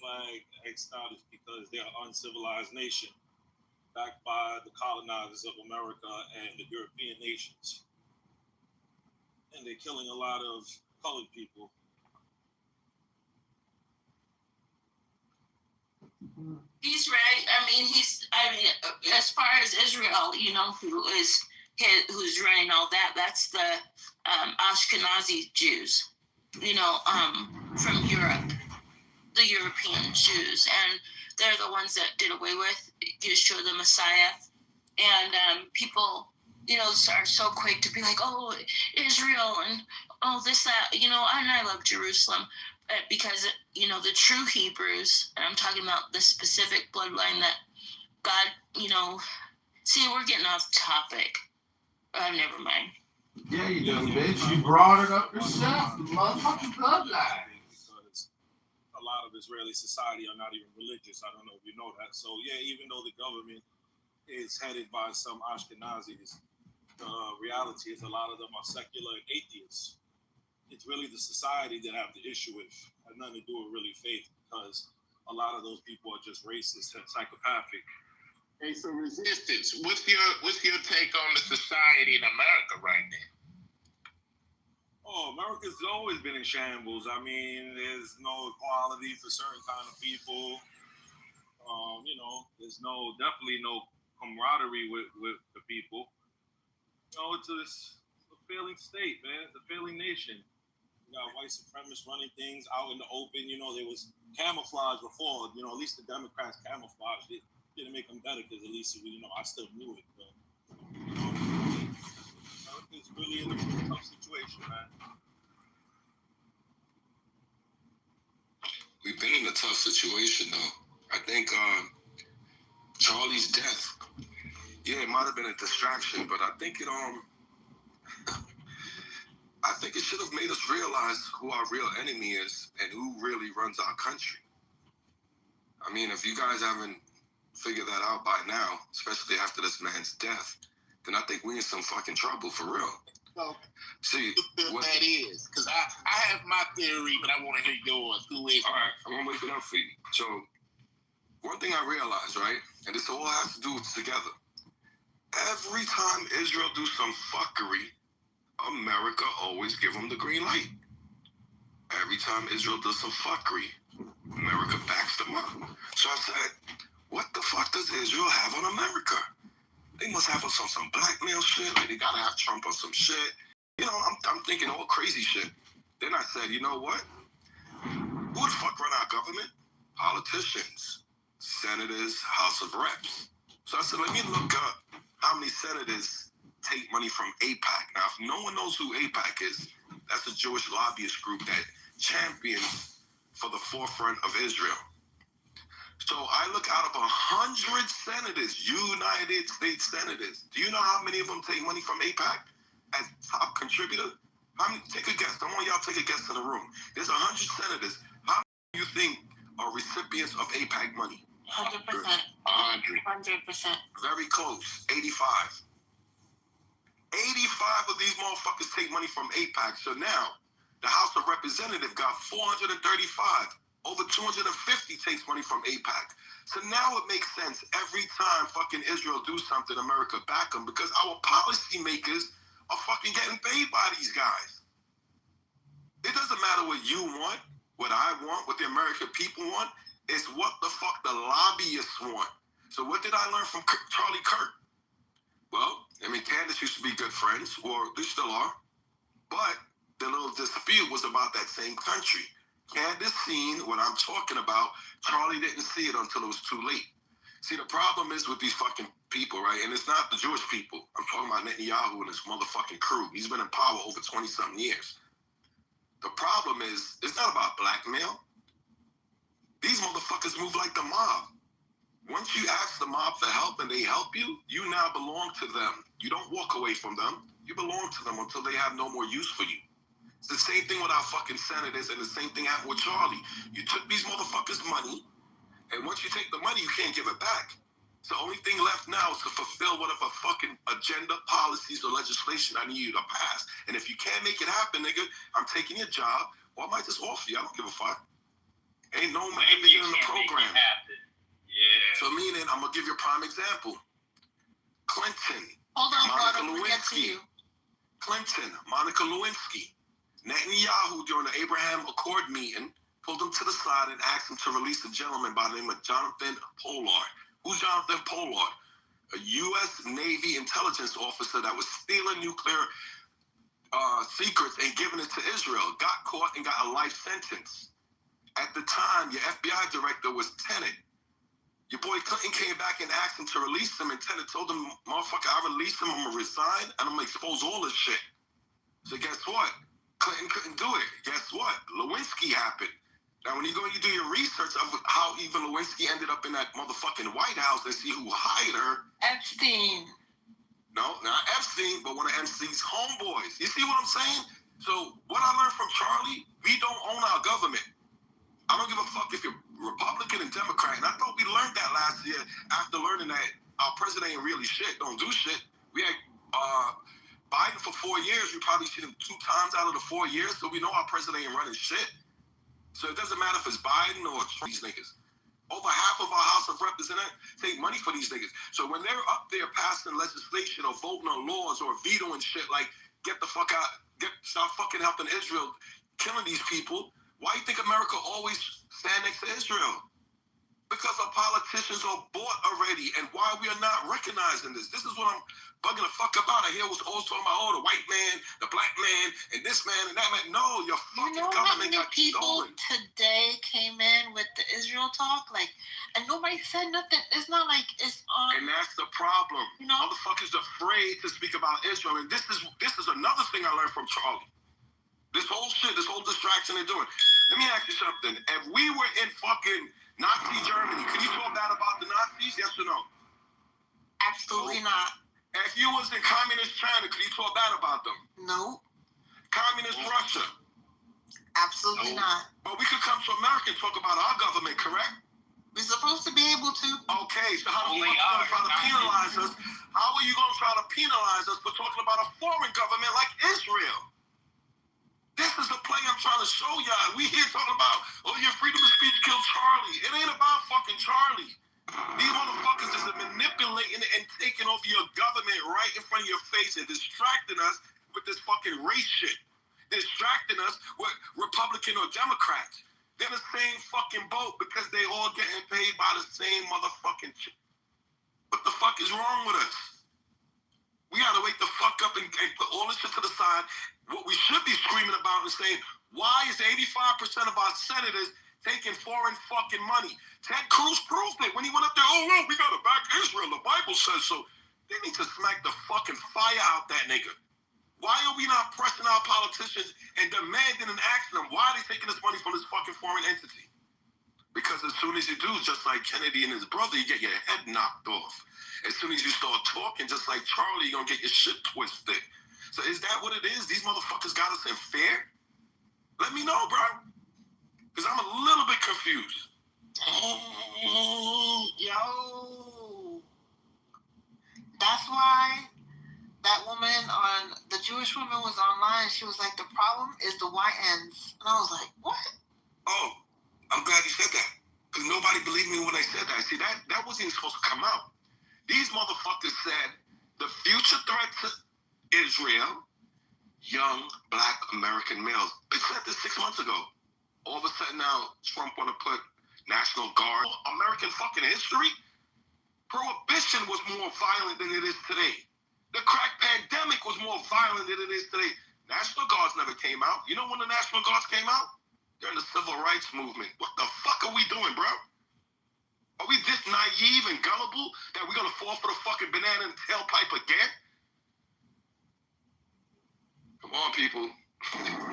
flag X'd out is because they're an uncivilized nation, backed by the colonizers of America and the European nations. And they're killing a lot of colored people. He's right. As far as Israel, who's running all that, that's the Ashkenazi Jews, from Europe, the European Jews. And they're the ones that did away with Yeshua the Messiah. And people, are so quick to be like, oh, Israel and all this, that, and I love Jerusalem because, the true Hebrews, and I'm talking about the specific bloodline that God, see, we're getting off topic. Never mind. Yeah, you do, bitch. You brought it up yourself. The motherfucking bloodline. Because a lot of Israeli society are not even religious. I don't know if you know that. So, yeah, even though the government is headed by some Ashkenazis, the reality is a lot of them are secular and atheists. It's really the society that have the issue with. It has nothing to do with really faith, because a lot of those people are just racist and psychopathic. Hey, so Resistance, what's your take on the society in America right now? Oh, America's always been in shambles. I mean, there's no equality for certain kind of people. There's definitely no camaraderie with the people. It's a failing state, man. It's a failing nation. You got white supremacists running things out in the open. There was camouflage before. At least the Democrats camouflaged it. Didn't make them better because at least, I still knew it. But, it's really in a tough situation, man. We've been in a tough situation, though. I think Charlie's death, it might have been a distraction, but I think it should have made us realize who our real enemy is and who really runs our country. I mean, if you guys haven't figured that out by now, especially after this man's death, then I think we're in some fucking trouble for real. Well, see what that is, because I have my theory, but I want to hear yours. Who is? All right, I'm gonna wake it up for you. So, one thing I realized, right, and this all has to do with together. Every time Israel do some fuckery, America always give them the green light. Every time Israel does some fuckery, America backs them up. So I said, what the fuck does Israel have on America? They must have us on some blackmail shit. Like, they gotta have Trump on some shit. I'm thinking all crazy shit. Then I said, you know what? Who the fuck run our government? Politicians, senators, House of Reps. So I said, let me look up how many senators take money from AIPAC. Now, if no one knows who AIPAC is, that's a Jewish lobbyist group that champions for the forefront of Israel. So I look out of 100 senators, United States senators. Do you know how many of them take money from AIPAC as top contributor? How many? Take a guess. I want y'all to take a guess in the room. There's 100 senators. How many do you think are recipients of AIPAC money? 100%. 100%. Very close. 85. 85 of these motherfuckers take money from AIPAC. So now, the House of Representatives got 435. Over 250 takes money from AIPAC. So now it makes sense. Every time fucking Israel do something, America back them, because our policymakers are fucking getting paid by these guys. It doesn't matter what you want, what I want, what the American people want. It's what the fuck the lobbyists want. So what did I learn from Charlie Kirk? Well, Candace used to be good friends, or they still are. But the little dispute was about that same country. Candace seen what I'm talking about. Charlie didn't see it until it was too late. See, the problem is with these fucking people, right? And it's not the Jewish people. I'm talking about Netanyahu and his motherfucking crew. He's been in power over 20-something years. The problem is, it's not about blackmail. These motherfuckers move like the mob. Once you ask the mob for help and they help you, you now belong to them. You don't walk away from them. You belong to them until they have no more use for you. It's the same thing with our fucking senators, and the same thing happened with Charlie. You took these motherfuckers' money, and once you take the money, you can't give it back. So the only thing left now is to fulfill whatever fucking agenda, policies, or legislation I need you to pass. And if you can't make it happen, nigga, I'm taking your job, or I might just offer you. I don't give a fuck. Ain't no man Maybe bigger you than the can't make program. it happen. Yeah. So meaning, I'm gonna give you a prime example. Clinton, Hold on, Monica brother. We get to Lewinsky. you. Clinton, Monica Lewinsky, Netanyahu during the Abraham Accord meeting pulled him to the side and asked him to release a gentleman by the name of Jonathan Pollard. Who's Jonathan Pollard? A U.S. Navy intelligence officer that was stealing nuclear secrets and giving it to Israel. Got caught and got a life sentence. At the time, your FBI director was Tenet. Your boy Clinton came back and asked him to release him, and Tenet told him, motherfucker, I release him, I'm gonna resign, and I'm gonna expose all this shit. So guess what? Clinton couldn't do it. Guess what? Lewinsky happened. Now, when you go and you do your research of how even Lewinsky ended up in that motherfucking White House and see who hired her. Epstein. No, not Epstein, but one of Epstein's homeboys. You see what I'm saying? So what I learned from Charlie, we don't own our government. I don't give a fuck if you're Republican and Democrat. And I thought we learned that last year after learning that our president ain't really shit, don't do shit. We had Biden for 4 years. You probably seen him 2 times out of the 4 years, so we know our president ain't running shit. So it doesn't matter if it's Biden or these niggas. Over half of our House of Representatives take money for these niggas. So when they're up there passing legislation or voting on laws or vetoing shit like get the fuck out, stop fucking helping Israel, killing these people, why do you think America always stand next to Israel? Because our politicians are bought already, and why we are not recognizing this. This is what I'm bugging the fuck about. I hear what's always talking about, the white man, the black man, and this man and that man. No, your fucking You know how government many got people stolen. today came in with the Israel talk? Like, and nobody said nothing. It's not like it's on. And that's the problem. You know? Motherfuckers afraid to speak about Israel. And this is another thing I learned from Charlie. This whole shit, this whole distraction they're doing. Let me ask you something. If we were in fucking Nazi Germany, could you talk bad about the Nazis? Yes or no? Absolutely not. If you was in communist China, could you talk bad about them? No. Communist Russia. Absolutely not. But we could come to America and talk about our government, correct? We're supposed to be able to. Okay, so how the Only fuck you gonna try to ours. penalize us? How are you gonna try to penalize us for talking about a foreign government like Israel? This is the play I'm trying to show y'all. We here talking about, your freedom of speech killed Charlie. It ain't about fucking Charlie. These motherfuckers is manipulating and taking over your government right in front of your face and distracting us with this fucking race shit. Distracting us with Republican or Democrats. They're the same fucking boat because they all getting paid by the same motherfucking shit. What the fuck is wrong with us? We gotta wake the fuck up and put all this shit to the side. What we should be screaming about is saying, why is 85% of our senators taking foreign fucking money? Ted Cruz proved it when he went up there, no, we gotta back Israel. The Bible says so. They need to smack the fucking fire out that nigga. Why are we not pressing our politicians and demanding and asking them, why are they taking this money from this fucking foreign entity? Because as soon as you do, just like Kennedy and his brother, you get your head knocked off. As soon as you start talking, just like Charlie, you're gonna get your shit twisted. So is that what it is? These motherfuckers got us in fear? Let me know, bro. Because I'm a little bit confused. Yo. That's why that woman the Jewish woman was online. She was like, the problem is the YNs. And I was like, what? Oh, I'm glad you said that. Because nobody believed me when I said that. See, that wasn't even supposed to come out. These motherfuckers said the future threat to Israel, young black American males. They said this 6 months ago. All of a sudden now, Trump want to put National Guard. American fucking history? Prohibition was more violent than it is today. The crack pandemic was more violent than it is today. National Guards never came out. You know when the National Guards came out? During the Civil Rights Movement. What the fuck are we doing, bro? Are we this naive and gullible that we're gonna fall for the fucking banana and tailpipe again? Come on, people.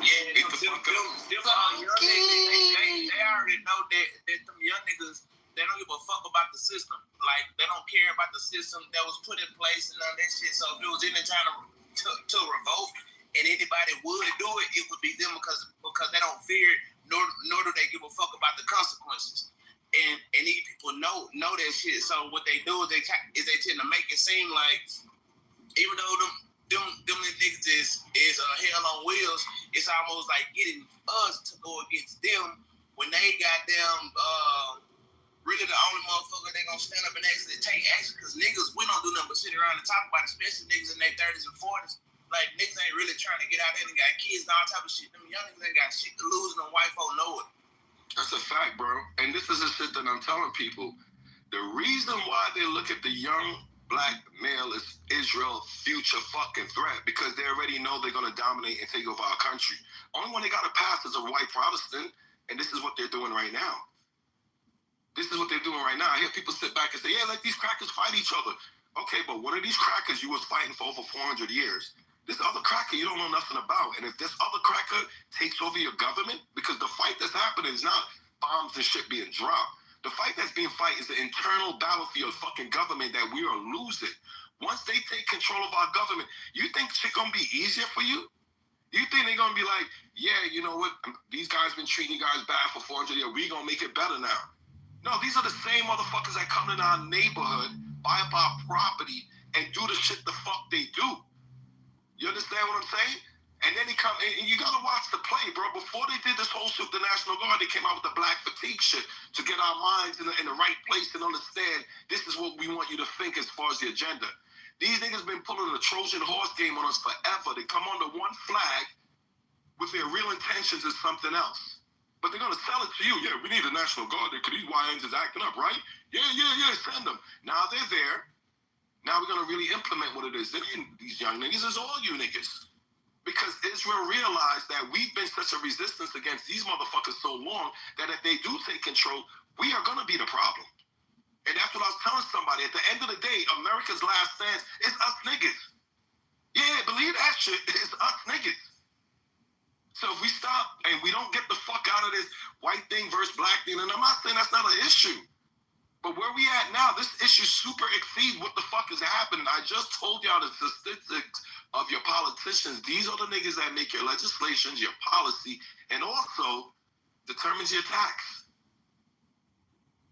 Yeah, Wake the fuck up. young niggas, they already know that them young niggas, they don't give a fuck about the system. Like, they don't care about the system that was put in place and none of that shit. So if it was any time to revolt and anybody would do it, it would be them because they don't fear nor do they give a fuck about the consequences. And these people know that shit. So what they do is they tend to make it seem like even though them niggas is hell on wheels, it's almost like getting us to go against them when they goddamn really the only motherfucker they gonna stand up and actually take action, because niggas, we don't do nothing but sit around and talk about it, especially niggas in their 30s and 40s. Like, niggas ain't really trying to get out there and got kids and all type of shit. Them young niggas ain't got shit to lose, and them white folk know it. That's a fact, bro. And this is the shit that I'm telling people. The reason why they look at the young black male as Israel's future fucking threat, because they already know they're gonna dominate and take over our country. Only one they gotta pass is a white Protestant, and this is what they're doing right now. This is what they're doing right now. I hear people sit back and say, yeah, let these crackers fight each other. Okay, but what are these crackers you was fighting for over 400 years? This other cracker you don't know nothing about. And if this other cracker takes over your government, because the fight that's happening is not bombs and shit being dropped. The fight that's being fought is the internal battlefield fucking government that we are losing. Once they take control of our government, you think shit gonna be easier for you? You think they're gonna be like, yeah, you know what? These guys been treating you guys bad for 400 years. We gonna make it better now. No, these are the same motherfuckers that come in our neighborhood, buy up our property, and do the shit the fuck they do. You understand what I'm saying? And then he come, and you gotta watch the play, bro. Before they did this whole shit with the National Guard, they came out with the black fatigue shit to get our minds in the right place and understand this is what we want you to think as far as the agenda. These niggas been pulling a Trojan horse game on us forever. They come under one flag with their real intentions is something else. But they're gonna sell it to you. Yeah, we need a National Guard because these YNs is acting up, right? Yeah, send them. Now they're there. Now we're gonna really implement what it is. These young niggas is all you niggas. Because Israel realized that we've been such a resistance against these motherfuckers so long that if they do take control, we are gonna be the problem. And that's what I was telling somebody. At the end of the day, America's last stance is us niggas. Yeah, believe that shit. It's us niggas. So if we stop and we don't get the fuck out of this white thing versus black thing, and I'm not saying that's not an issue, but where we at now, this issue super exceeds what the fuck is happening. I just told y'all the statistics of your politicians. These are the niggas that make your legislations, your policy, and also determines your tax.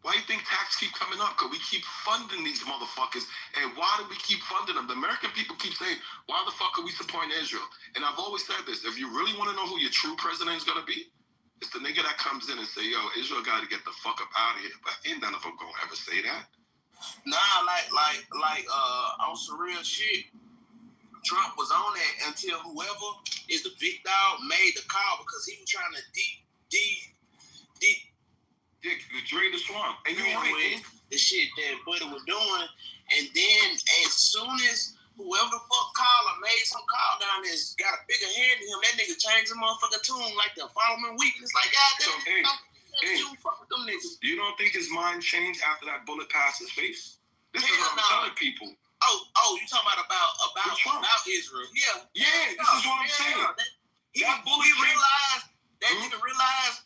Why do you think tax keep coming up? Because we keep funding these motherfuckers. And why do we keep funding them? The American people keep saying, why the fuck are we supporting Israel? And I've always said this. If you really want to know who your true president is going to be, it's the nigga that comes in and say, yo, Israel got to get the fuck up out of here. But ain't none of them going to ever say that. Nah, on some real shit, Trump was on that until whoever is the big dog made the call, because he was trying to Drain the swamp. And you're right. The shit that Buddy was doing. And then as soon as whoever the fuck called or made some call down there got a bigger hand than him, that nigga changed the motherfucking tune like the following week. And it's like, you fuck with them niggas. You don't think his mind changed after that bullet passed his face? This is what I'm telling people. Oh, you talking about Israel? Yeah. This is what I'm saying. Nigga realized,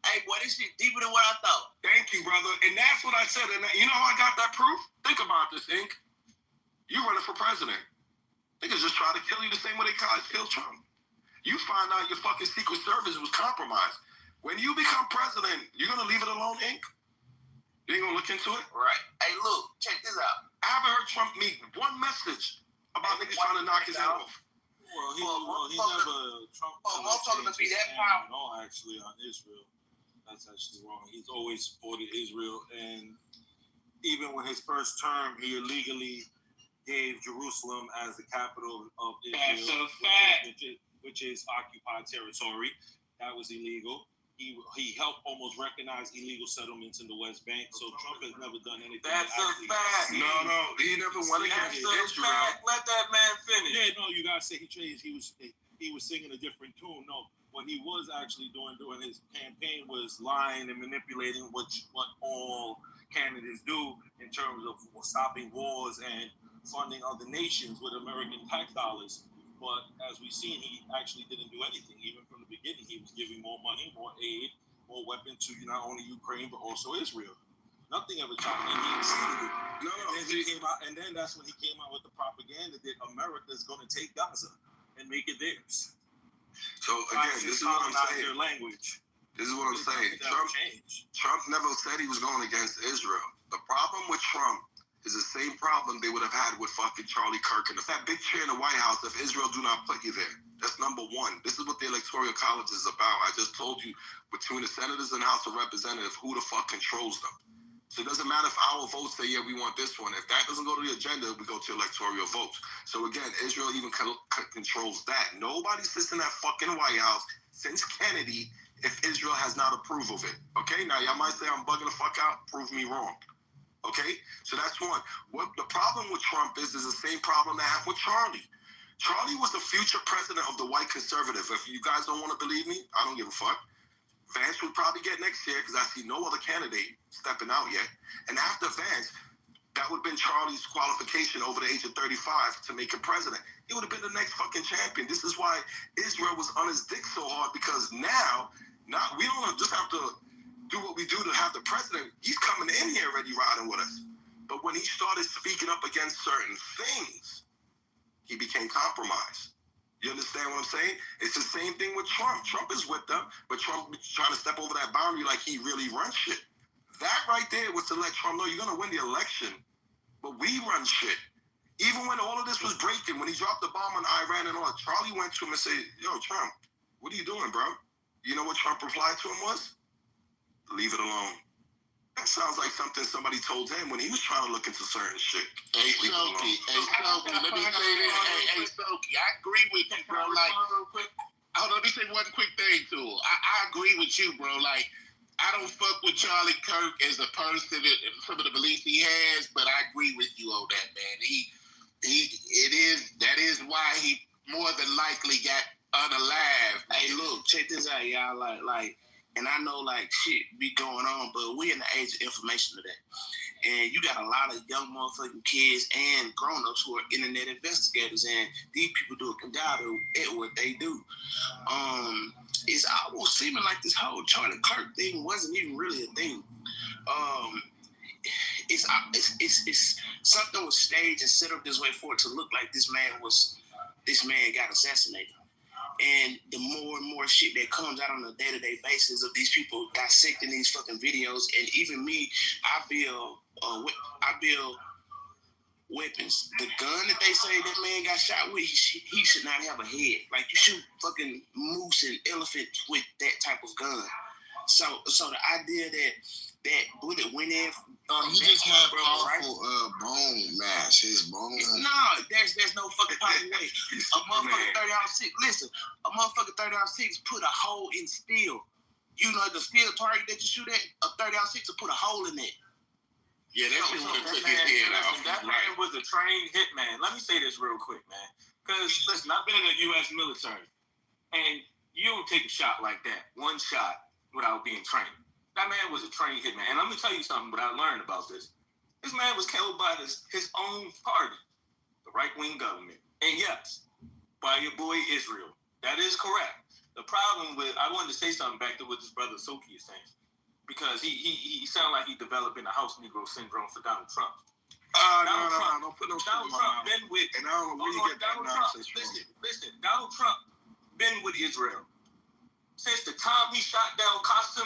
hey, boy, this shit deeper than what I thought. Thank you, brother. And that's what I said. And you know how I got that proof? Think about this, Ink. You running for president. Niggas just try to kill you the same way they killed Trump. You find out your fucking Secret Service was compromised. When you become president, you're going to leave it alone, Ink? You ain't going to look into it? Right. Hey, look, check this out. I haven't heard Trump make one message about niggas trying to knock his head off. Trump to be that powerful. No, actually, on Israel. That's actually wrong. He's always supported Israel, and even when his first term, he illegally gave Jerusalem as the capital of Israel, which is occupied territory. That was illegal. He helped almost recognize illegal settlements in the West Bank. So Trump has never done anything. That's a fact. No, he never went against Israel. Let that man finish. Yeah, no, you gotta say he changed. He was singing a different tune. No, what he was actually doing during his campaign was lying and manipulating what all candidates do in terms of stopping wars and funding other nations with American tax dollars. But as we've seen, he actually didn't do anything. Even from the beginning, he was giving more money, more aid, more weapons to not only Ukraine, but also Israel. Nothing ever changed, and he exceeded it. And then that's when he came out with the propaganda that America is going to take Gaza and make it theirs. So again, this is what I'm saying. Their language. This is what I'm saying. Trump never said he was going against Israel. The problem with Trump is the same problem they would have had with fucking Charlie Kirk and that big chair in the White House if Israel do not put you there. That's number one. This is what the Electoral College is about. I just told you, between the senators and House of Representatives, who the fuck controls them. So it doesn't matter if our votes say, yeah, we want this one. If that doesn't go to the agenda, we go to electoral votes. So again, Israel even controls that. Nobody sits in that fucking White House since Kennedy if Israel has not approved of it. Okay? Now, y'all might say I'm bugging the fuck out. Prove me wrong. Okay? So that's one. What the problem with Trump is the same problem that happened with Charlie. Charlie was the future president of the white conservative. If you guys don't want to believe me, I don't give a fuck. Vance would probably get next year because I see no other candidate stepping out yet. And after Vance, that would have been Charlie's qualification over the age of 35 to make him president. He would have been the next fucking champion. This is why Israel was on his dick so hard, because now we don't just have to do what we do to have the president. He's coming in here already riding with us. But when he started speaking up against certain things, he became compromised. You understand what I'm saying? It's the same thing with Trump. Trump is with them, but Trump is trying to step over that boundary like he really runs shit. That right there was to let Trump know you're going to win the election, but we run shit. Even when all of this was breaking, when he dropped the bomb on Iran and all that, Charlie went to him and said, yo, Trump, what are you doing, bro? You know what Trump replied to him was? Leave it alone. That sounds like something somebody told him when he was trying to look into certain shit. Hey, Soki, let me say this. Hey, Soki, I agree with you, bro. Like, hold on, let me say one quick thing, too. I agree with you, bro. Like, I don't fuck with Charlie Kirk as a person and some of the beliefs he has, but I agree with you on that, man. That is why he more than likely got unalive. Hey, look, check this out, y'all. Like, and I know like shit be going on, but we in the age of information today. And you got a lot of young motherfucking kids and grown-ups who are internet investigators, and these people do a job at what they do. It's almost seeming like this whole Charlie Kirk thing wasn't even really a thing. It's something was staged and set up this way for it to look like this man got assassinated. And the more and more shit that comes out on a day-to-day basis of these people dissecting these fucking videos, and even me, I build weapons. The gun that they say that man got shot with, he should not have a head. Like, you shoot fucking moose and elephants with that type of gun. So the idea that bullet went in. He just had powerful bone mass. His bone. No, there's no fucking possible way. A motherfucking 30-06. Listen, a motherfucking 30-06 put a hole in steel. You know the steel target that you shoot at, a 30-06 will put a hole in it. Yeah, that shit would have took his head off. That man was a trained hitman. Let me say this real quick, man. Because, listen, I've been in the U.S. military, and you don't take a shot like that, one shot, without being trained. That man was a trained hitman. And let me tell you something, what I learned about this. This man was killed by his own party, the right-wing government. And yes, by your boy Israel. That is correct. The problem with, I wanted to say something back to what this brother Soki is saying. Because he sounded like he developing a house Negro syndrome for Donald Trump. No, don't put no Donald Trump been with, and I don't know where you get that nonsense from. Listen, Donald Trump been with Israel since the time he shot down Qasem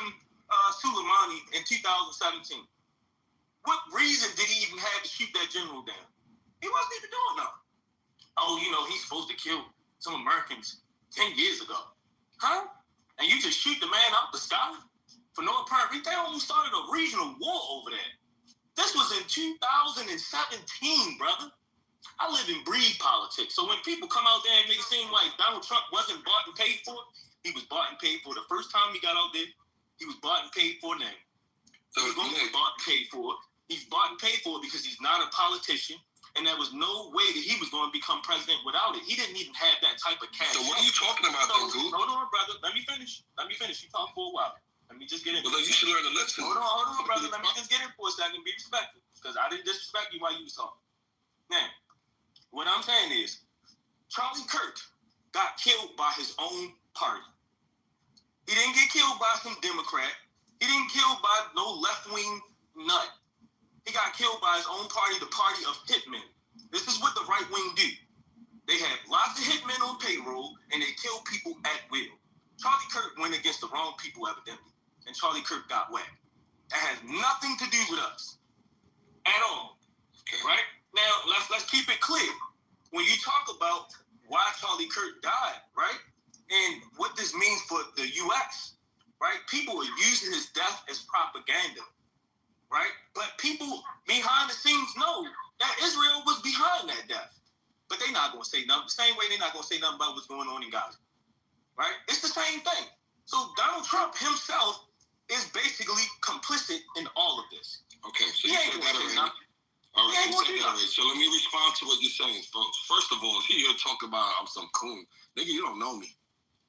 Soleimani in 2017. What reason did he even have to shoot that general down? He wasn't even doing nothing. Oh, you know, he's supposed to kill some Americans 10 years ago. Huh? And you just shoot the man out the sky? For no apparent reason? They almost started a regional war over that. This was in 2017, brother. I live and breathe politics. So when people come out there and make it seem like Donald Trump wasn't bought and paid for, he was bought and paid for. The first time he got out there, he was bought and paid for now. So he's going to be bought and paid for. He's bought and paid for because he's not a politician, and there was no way that he was going to become president without it. He didn't even have that type of cash. So what are you talking about, then, Goop? Hold on, brother. Let me finish. You talked for a while. Let me just get in. Well, you should learn to listen. Hold on, brother. Let me just get in for a second and be respectful, because I didn't disrespect you while you was talking. Now, what I'm saying is, Charlie Kirk got killed by his own party. He didn't get killed by some Democrat. He didn't get killed by no left-wing nut. He got killed by his own party, the party of hitmen. This is what the right wing do. They have lots of hitmen on payroll, and they kill people at will. Charlie Kirk went against the wrong people, evidently, and Charlie Kirk got whacked. That has nothing to do with us at all. Right? Now, let's keep it clear. When you talk about why Charlie Kirk died, right? And what this means for the U.S., right? People are using his death as propaganda, right? But people behind the scenes know that Israel was behind that death. But they're not going to say nothing. The same way they're not going to say nothing about what's going on in Gaza, right? It's the same thing. So Donald Trump himself is basically complicit in all of this. Okay, so He you ain't said gonna that say already. nothing. All right, Yeah, you said that already. So let me respond to what you're saying, folks. First of all, you're talking about I'm some coon. Nigga, you don't know me.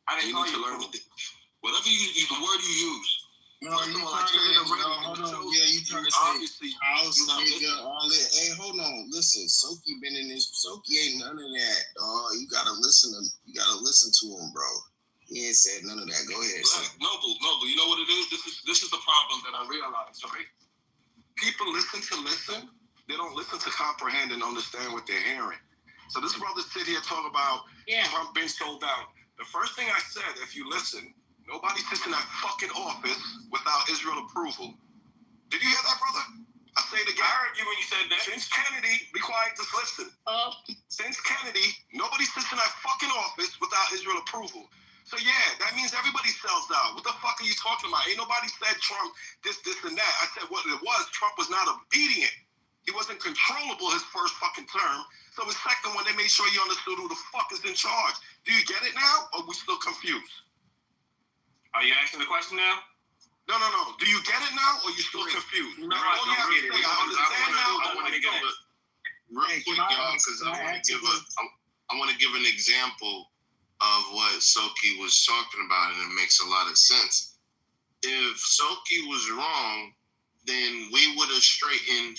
I didn't You know need to you. learn whatever the word you use. No, First you of all, I trying turned to, it around. hold on. Yeah, you trying to say Obviously, house, you not nigga, all that. Hey, hold on. Listen, Soki been in this. Soki ain't none of that. You gotta listen to him, bro. He ain't said none of that. Go ahead, son. Noble. You know what it is? This is the problem that I realized, right? People listen to listen. They don't listen to comprehend and understand what they're hearing. So this brother sit here talk about Trump being sold out. The first thing I said, if you listen, nobody sits in that fucking office without Israel approval. Did you hear that, brother? I say it again. I heard you when you said that. Since Kennedy, be quiet, just listen. Since Kennedy, nobody sits in that fucking office without Israel approval. So yeah, that means everybody sells out. What the fuck are you talking about? Ain't nobody said Trump this, and that. I said what it was, Trump was not obedient. He wasn't controllable his first fucking term. So his second one, they made sure you understood who the fuck is in charge. Do you get it now, or are we still confused? Are you asking the question now? No. Do you get it now, or are you still confused? No, I don't get it. I understand now. I want to give a real quick, y'all, because I want to give an example of what Soki was talking about, and it makes a lot of sense. If Soki was wrong, then we would have straightened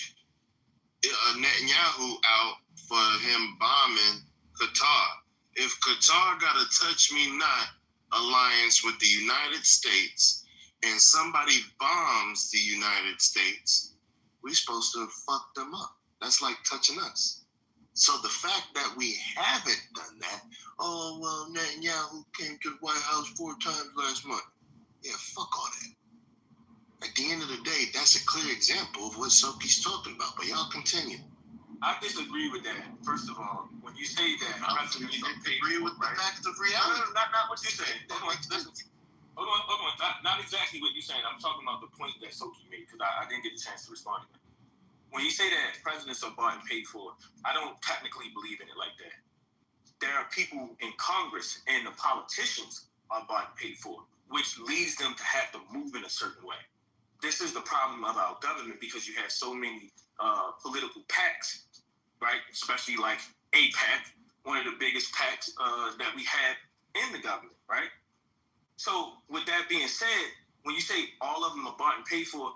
Netanyahu out for him bombing Qatar. If Qatar got a touch me not alliance with the United States and somebody bombs the United States, we're supposed to have fucked them up. That's like touching us. So the fact that we haven't done that, oh, well, Netanyahu came to the White House 4 times last month. Yeah, fuck all that. At the end of the day, that's a clear example of what Soki's talking about, but y'all continue. I disagree with that. First of all, when you say that, I agree with the facts of reality. No, not what you're saying. Hold on. Not exactly what you're saying. I'm talking about the point that Soki made, because I didn't get a chance to respond to that. When you say that presidents are bought and paid for, I don't technically believe in it like that. There are people in Congress and the politicians are bought and paid for, which leads them to have to move in a certain way. This is the problem of our government, because you have so many political PACs, right? Especially like AIPAC, one of the biggest PACs that we have in the government, right? So with that being said, when you say all of them are bought and paid for,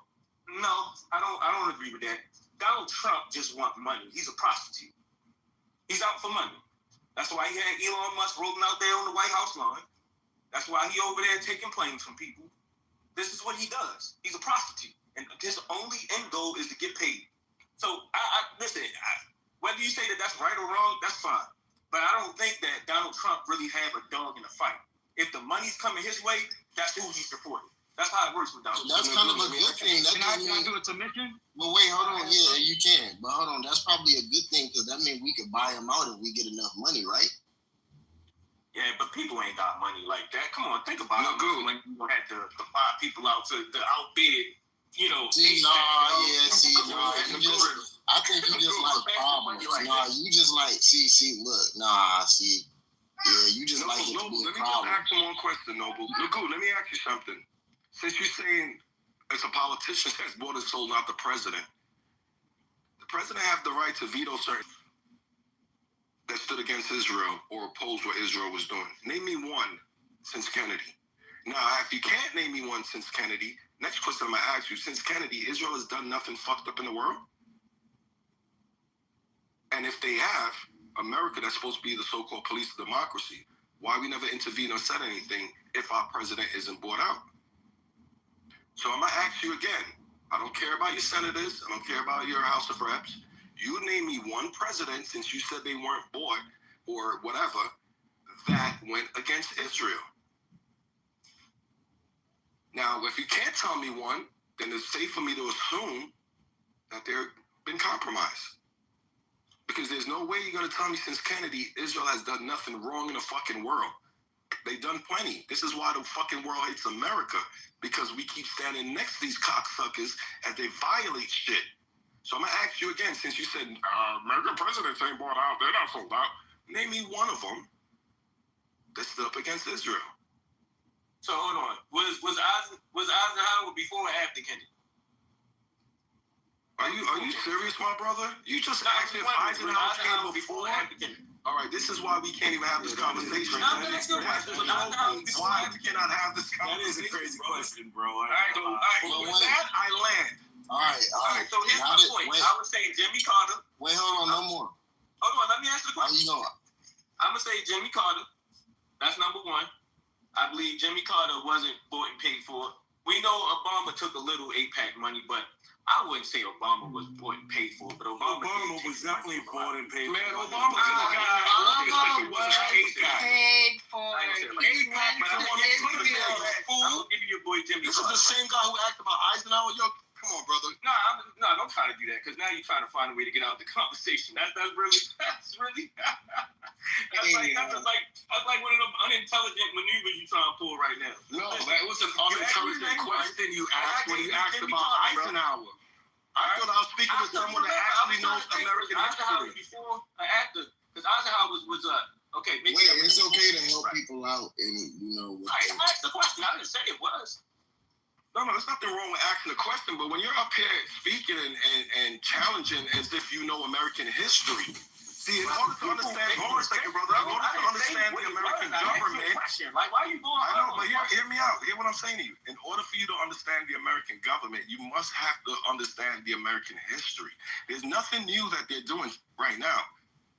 no, I don't agree with that. Donald Trump just wants money. He's a prostitute. He's out for money. That's why he had Elon Musk rolling out there on the White House lawn. That's why he over there taking planes from people. This is what he does. He's a prostitute. And his only end goal is to get paid. So, listen, whether you say that that's right or wrong, that's fine. But I don't think that Donald Trump really have a dog in the fight. If the money's coming his way, that's who he's supporting. That's how it works with Donald Trump. That's kind of a good thing. Can I do a submission? But wait, hold on. Yeah, you can. But hold on. That's probably a good thing, because that means we could buy him out if we get enough money, right? Yeah, but people ain't got money like that. Come on, think about it. Good. When you had to buy people out to outbid, you know. I think you just like problems. You just like, you just like it to be a let me problem. just ask you one question, Noble. Nagu, let me ask you something. Since you're saying it's a politician that's bought and sold, not the president have the right to veto certain that stood against Israel or opposed what Israel was doing. Name me one since Kennedy. Now, if you can't name me one since Kennedy, next question I'm going to ask you, since Kennedy, Israel has done nothing fucked up in the world? And if they have, America, that's supposed to be the so-called police of democracy, why we never intervened or said anything if our president isn't bought out? So I'm going to ask you again. I don't care about your senators. I don't care about your House of Reps. You name me one president, since you said they weren't bought or whatever, that went against Israel. Now, if you can't tell me one, then it's safe for me to assume that they've been compromised. Because there's no way you're going to tell me since Kennedy, Israel has done nothing wrong in the fucking world. They done plenty. This is why the fucking world hates America, because we keep standing next to these cocksuckers as they violate shit. So I'm going to ask you again, since you said American presidents ain't bought out, they're not sold out. Name me one of them that stood up against Israel. So hold on. Was Eisenhower before or after Kennedy? Are you serious, my brother? You just asked if Eisenhower came before? All right, this is why we can't even have this conversation. Why we cannot have this conversation? That is a crazy question, bro. All right, with that, I land. All right. So here's my point. I would say Jimmy Carter. Wait, hold on, no more. Hold on, let me answer the question. How you going? I'm gonna say Jimmy Carter. That's number one. I believe Jimmy Carter wasn't bought and paid for. We know Obama took a little AIPAC money, but I wouldn't say Obama was bought and paid for. But Obama was definitely bought and paid for. Man, Obama was paid for. I'm gonna give you your boy Jimmy. This is the same guy who asked about Eisenhower. Yo, come on, brother. No, don't try to do that, because now you're trying to find a way to get out of the conversation. That's really that's like one of them unintelligent maneuvers you trying to pull right now. No, that was an unintelligent question you asked when you asked about Eisenhower. I thought I was speaking to someone that actually knows American history. Before or after? Because Eisenhower was okay. Wait, it's okay to help people out, and I asked the question. I didn't say it was. No, there's nothing wrong with asking a question, but when you're up here speaking and challenging as if you know American history, see, in order to understand, hold on a second, brother, in order to understand the American government, like, why are you going? I know, but hear me out. Hear what I'm saying to you. In order for you to understand the American government, you must have to understand the American history. There's nothing new that they're doing right now.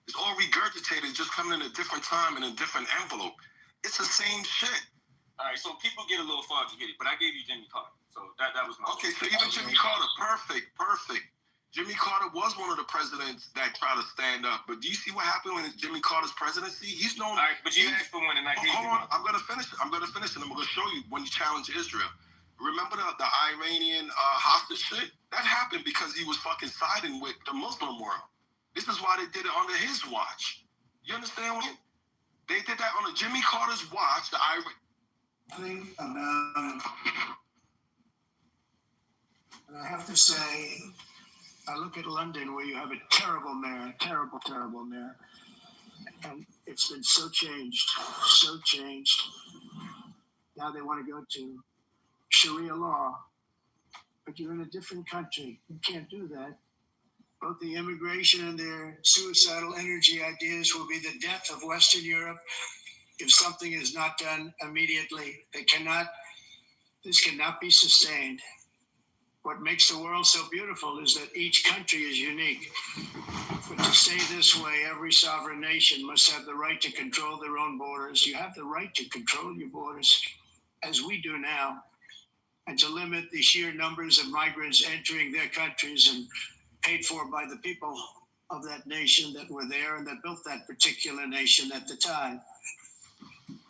It's all regurgitated, just coming in a different time and a different envelope. It's the same shit. All right, so people get a little foggy with it, but I gave you Jimmy Carter, so that was my. Okay, so even Jimmy Carter, perfect. Jimmy Carter was one of the presidents that tried to stand up, but do you see what happened when Jimmy Carter's presidency? He's known. All right, but you asked for one, and I gave you. Hold on, I'm gonna finish, and I'm gonna show you when he challenged Israel. Remember the Iranian hostage shit? That happened because he was fucking siding with the Muslim world. This is why they did it under his watch. You understand what? They did that on Jimmy Carter's watch. The And I have to say, I look at London, where you have a terrible mayor, terrible mayor, and it's been so changed. Now they want to go to Sharia law, but you're in a different country. You can't do that. Both the immigration and their suicidal energy ideas will be the death of Western Europe if something is not done immediately. This cannot be sustained. What makes the world so beautiful is that each country is unique. But to stay this way, every sovereign nation must have the right to control their own borders. You have the right to control your borders, as we do now, and to limit the sheer numbers of migrants entering their countries and paid for by the people of that nation that were there and that built that particular nation at the time.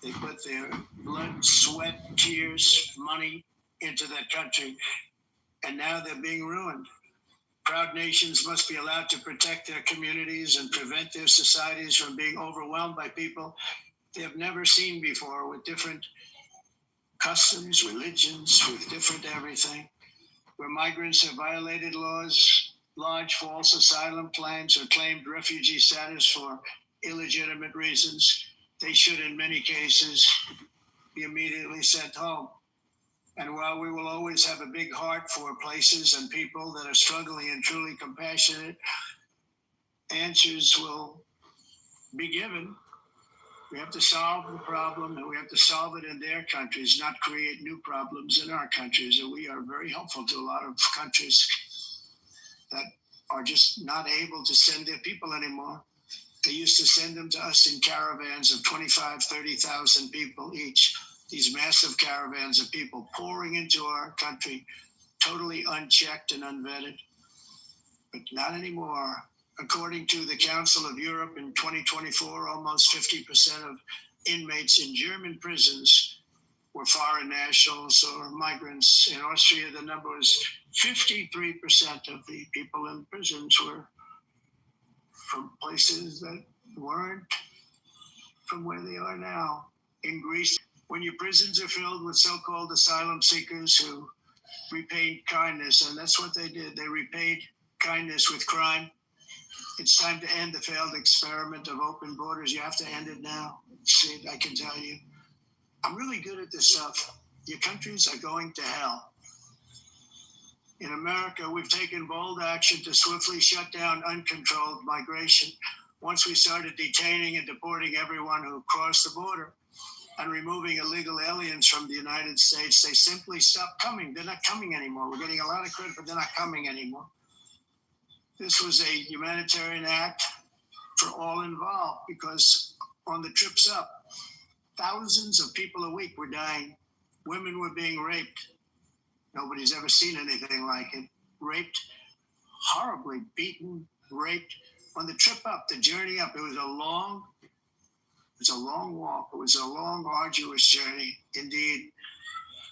They put their blood, sweat, tears, money into that country, and now they're being ruined. Proud nations must be allowed to protect their communities and prevent their societies from being overwhelmed by people they have never seen before, with different customs, religions, with different everything. Where migrants have violated laws, lodged false asylum claims, or claimed refugee status for illegitimate reasons, they should, in many cases, be immediately sent home. And while we will always have a big heart for places and people that are struggling and truly compassionate, answers will be given. We have to solve the problem, and we have to solve it in their countries, not create new problems in our countries. And we are very helpful to a lot of countries that are just not able to send their people anymore. They used to send them to us in caravans of 25, 30,000 people each. These massive caravans of people pouring into our country, totally unchecked and unvetted. But not anymore. According to the Council of Europe, in 2024, almost 50% of inmates in German prisons were foreign nationals or migrants. In Austria, the number was 53% of the people in prisons were from places that weren't from where they are now. In Greece, when your prisons are filled with so-called asylum seekers who repaid kindness, and that's what they did. They repaid kindness with crime. It's time to end the failed experiment of open borders. You have to end it now. See, I can tell you. I'm really good at this stuff. Your countries are going to hell. In America, we've taken bold action to swiftly shut down uncontrolled migration. Once we started detaining and deporting everyone who crossed the border and removing illegal aliens from the United States, they simply stopped coming. They're not coming anymore. We're getting a lot of credit, but they're not coming anymore. This was a humanitarian act for all involved, because on the trips up, thousands of people a week were dying. Women were being raped. Nobody's ever seen anything like it. Raped, horribly beaten, raped. On the trip up, the journey up, it was a long walk. It was a long, arduous journey, indeed.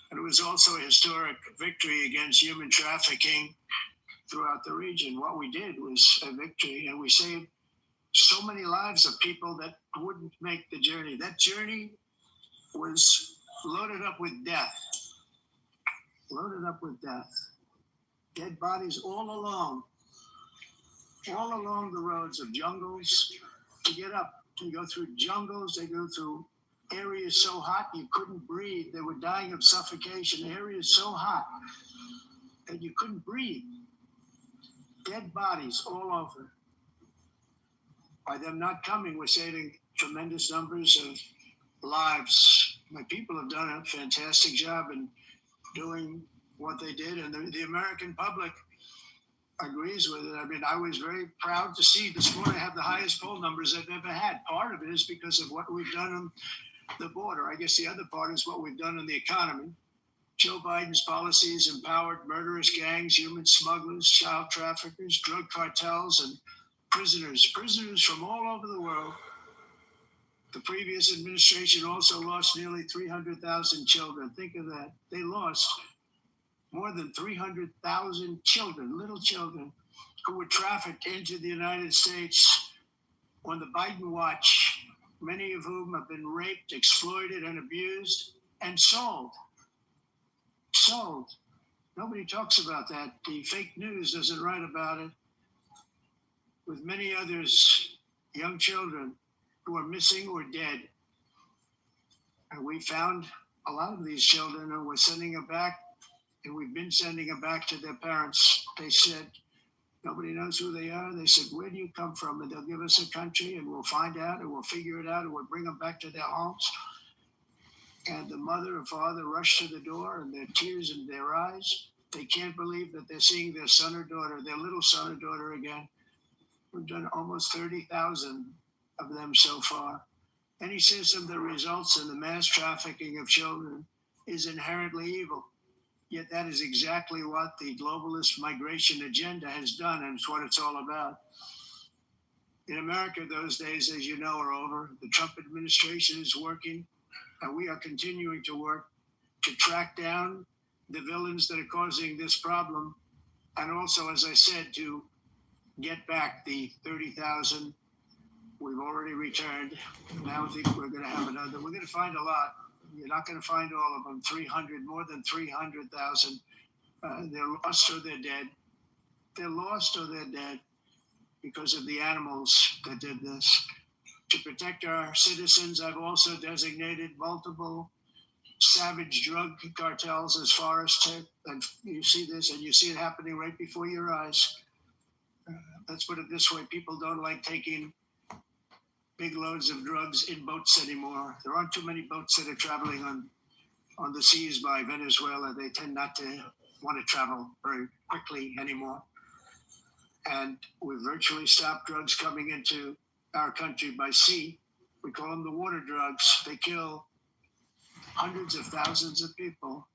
And it was also a historic victory against human trafficking throughout the region. What we did was a victory, and we saved so many lives of people that wouldn't make the journey. That journey was loaded up with death. Loaded up with death. Dead bodies all along the roads of jungles. To get up, to go through jungles, they go through areas so hot you couldn't breathe. They were dying of suffocation. Areas so hot that you couldn't breathe. Dead bodies all over. By them not coming, we're saving tremendous numbers of lives. My people have done a fantastic job in doing what they did, and the American public agrees with it. I mean, I was very proud to see this morning have the highest poll numbers I've ever had. Part of it is because of what we've done on the border. I guess the other part is what we've done in the economy. Joe Biden's policies empowered murderous gangs, human smugglers, child traffickers, drug cartels, and prisoners from all over the world. The previous administration also lost nearly 300,000 children. Think of that. They lost more than 300,000 children, little children, who were trafficked into the United States on the Biden watch, many of whom have been raped, exploited, and abused, and sold. Sold. Nobody talks about that. The fake news doesn't write about it. With many others, young children who are missing or dead. And we found a lot of these children, and we're sending them back, and we've been sending them back to their parents. They said, nobody knows who they are. They said, where do you come from? And they'll give us a country, and we'll find out, and we'll figure it out, and we'll bring them back to their homes. And the mother and father rush to the door, and their tears in their eyes. They can't believe that they're seeing their son or daughter, their little son or daughter again. We've done almost 30,000 of them so far. Any system that results in the mass trafficking of children is inherently evil. Yet that is exactly what the globalist migration agenda has done, and it's what it's all about. In America, those days, as you know, are over. The Trump administration is working, and we are continuing to work to track down the villains that are causing this problem, and also, as I said, to get back the 30,000 we've already returned. Now I think we're going to have another. We're going to find a lot. You're not going to find all of them. 300, more than 300,000. They're lost or they're dead. They're lost or they're dead because of the animals that did this. To protect our citizens, I've also designated multiple savage drug cartels as far as and you see this, and you see it happening right before your eyes. Let's put it this way. People don't like taking big loads of drugs in boats anymore. There aren't too many boats that are traveling on the seas by Venezuela. They tend not to want to travel very quickly anymore. And we've virtually stopped drugs coming into our country by sea. We call them the water drugs. They kill hundreds of thousands of people.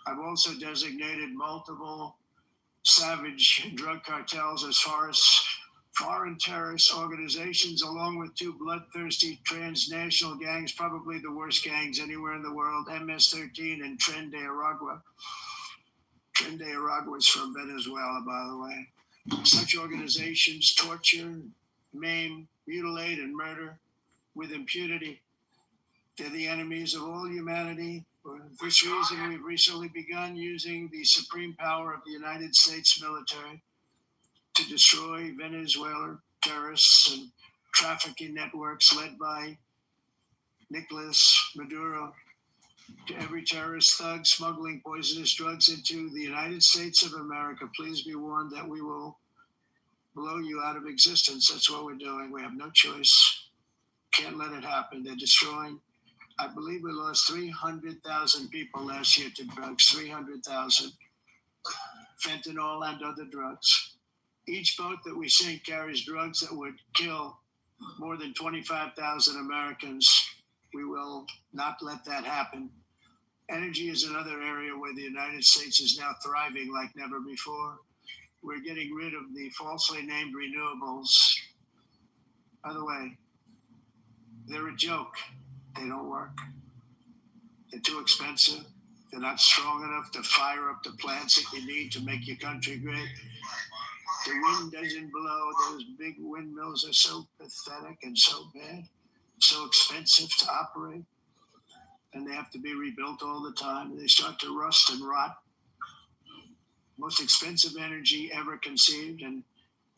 I've also designated multiple savage drug cartels as far as foreign terrorist organizations, along with two bloodthirsty transnational gangs, probably the worst gangs anywhere in the world, MS-13 and Tren de Aragua. Tren de Aragua is from Venezuela, by the way. Such organizations torture, maim, mutilate, and murder with impunity. They're the enemies of all humanity. For this reason, we've recently begun using the supreme power of the United States military to destroy Venezuelan terrorists and trafficking networks led by Nicolas Maduro. To every terrorist thug smuggling poisonous drugs into the United States of America, please be warned that we will blow you out of existence. That's what we're doing. We have no choice. Can't let it happen. They're destroying. I believe we lost 300,000 people last year to drugs, 300,000. Fentanyl and other drugs. Each boat that we sink carries drugs that would kill more than 25,000 Americans. We will not let that happen. Energy is another area where the United States is now thriving like never before. We're getting rid of the falsely named renewables. By the way, they're a joke. They don't work. They're too expensive. They're not strong enough to fire up the plants that you need to make your country great. The wind doesn't blow. Those big windmills are so pathetic and so bad, so expensive to operate. And they have to be rebuilt all the time. They start to rust and rot. Most expensive energy ever conceived. And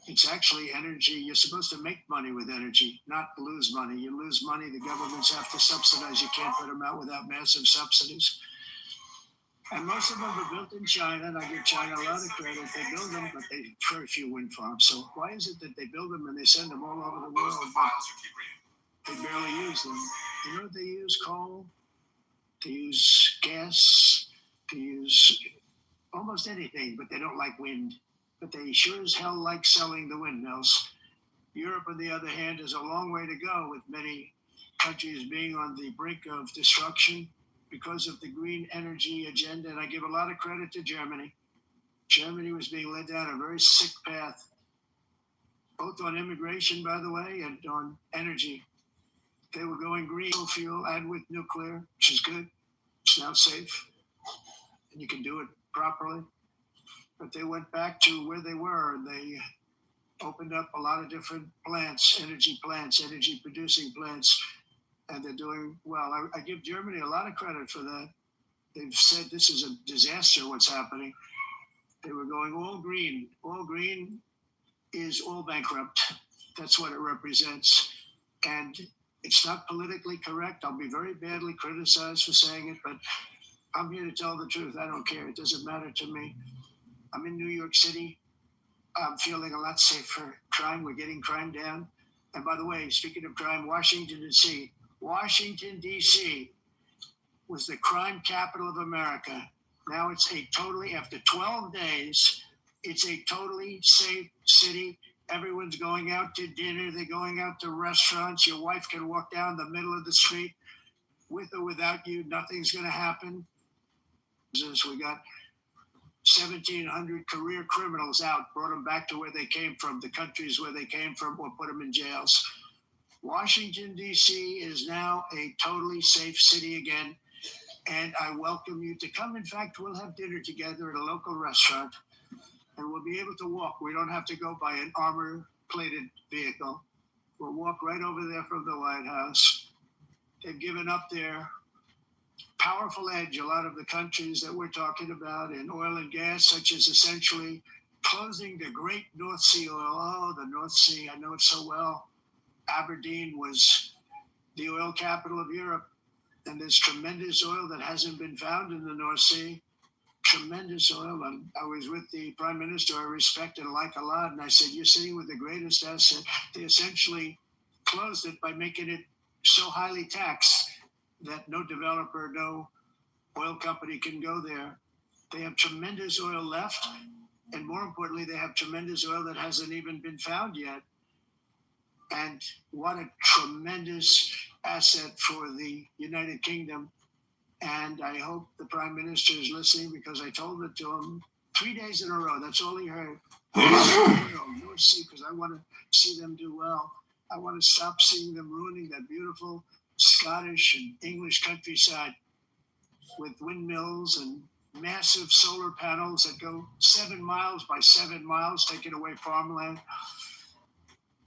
it's actually energy. You're supposed to make money with energy, not lose money. You lose money, the governments have to subsidize. You can't put them out without massive subsidies. And most of them are built in China, and I give China a lot of credit. They build them, but they very few wind farms. So why is it that they build them and they send them all over the world, but they barely use them? You know what they use? Coal, to use gas, to use almost anything, but they don't like wind. But they sure as hell like selling the windmills. Europe, on the other hand, is a long way to go, with many countries being on the brink of destruction because of the green energy agenda. And I give a lot of credit to Germany. Germany was being led down a very sick path, both on immigration, by the way, and on energy. They were going green fuel and with nuclear, which is good. It's now safe, and you can do it properly. But they went back to where they were, and they opened up a lot of different plants, energy producing plants, and they're doing well. I give Germany a lot of credit for that. They've said this is a disaster, what's happening. They were going all green. All green is all bankrupt. That's what it represents. And it's not politically correct. I'll be very badly criticized for saying it, but I'm here to tell the truth. I don't care. It doesn't matter to me. I'm in New York City. I'm feeling a lot safer. Crime, we're getting crime down. And by the way, speaking of crime, Washington, D.C. was the crime capital of America. Now it's after 12 days, it's a totally safe city. Everyone's going out to dinner. They're going out to restaurants. Your wife can walk down the middle of the street with or without you. Nothing's going to happen. We got 1,700 career criminals out, brought them back to where they came from, the countries where they came from, or put them in jails. Washington, D.C. is now a totally safe city again, and I welcome you to come. In fact, we'll have dinner together at a local restaurant, and we'll be able to walk. We don't have to go by an armor-plated vehicle. We'll walk right over there from the White House. They've given up their powerful edge, a lot of the countries that we're talking about in oil and gas, such as essentially closing the great North Sea oil. Oh, the North Sea, I know it so well. Aberdeen was the oil capital of Europe, and there's tremendous oil that hasn't been found in the North Sea. Tremendous oil. And I was with the Prime Minister I respect and like a lot, and I said, you're sitting with the greatest asset. They essentially closed it by making it so highly taxed that no developer, no oil company can go there. They have tremendous oil left, and more importantly, they have tremendous oil that hasn't even been found yet. And what a tremendous asset for the United Kingdom. And I hope the Prime Minister is listening, because I told it to him 3 days in a row. That's all he heard. North Sea, because I want to see them do well. I want to stop seeing them ruining that beautiful Scottish and English countryside with windmills and massive solar panels that go 7 miles by 7 miles, taking away farmland.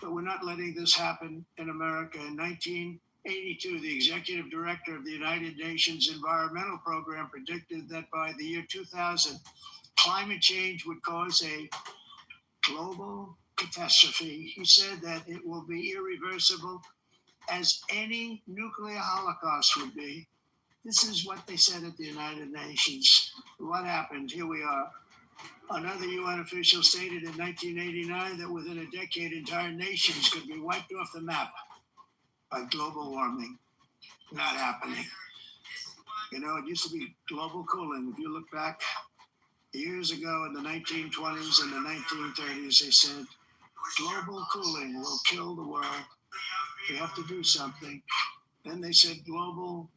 But we're not letting this happen in America. In 1982, the executive director of the United Nations Environmental Program predicted that by the year 2000, climate change would cause a global catastrophe. He said that it will be irreversible as any nuclear holocaust would be. This is what they said at the United Nations. What happened? Here we are. Another UN official stated in 1989 that within a decade, entire nations could be wiped off the map by global warming. Not happening. You know, it used to be global cooling. If you look back years ago in the 1920s and the 1930s, they said global cooling will kill the world. We have to do something. Then they said global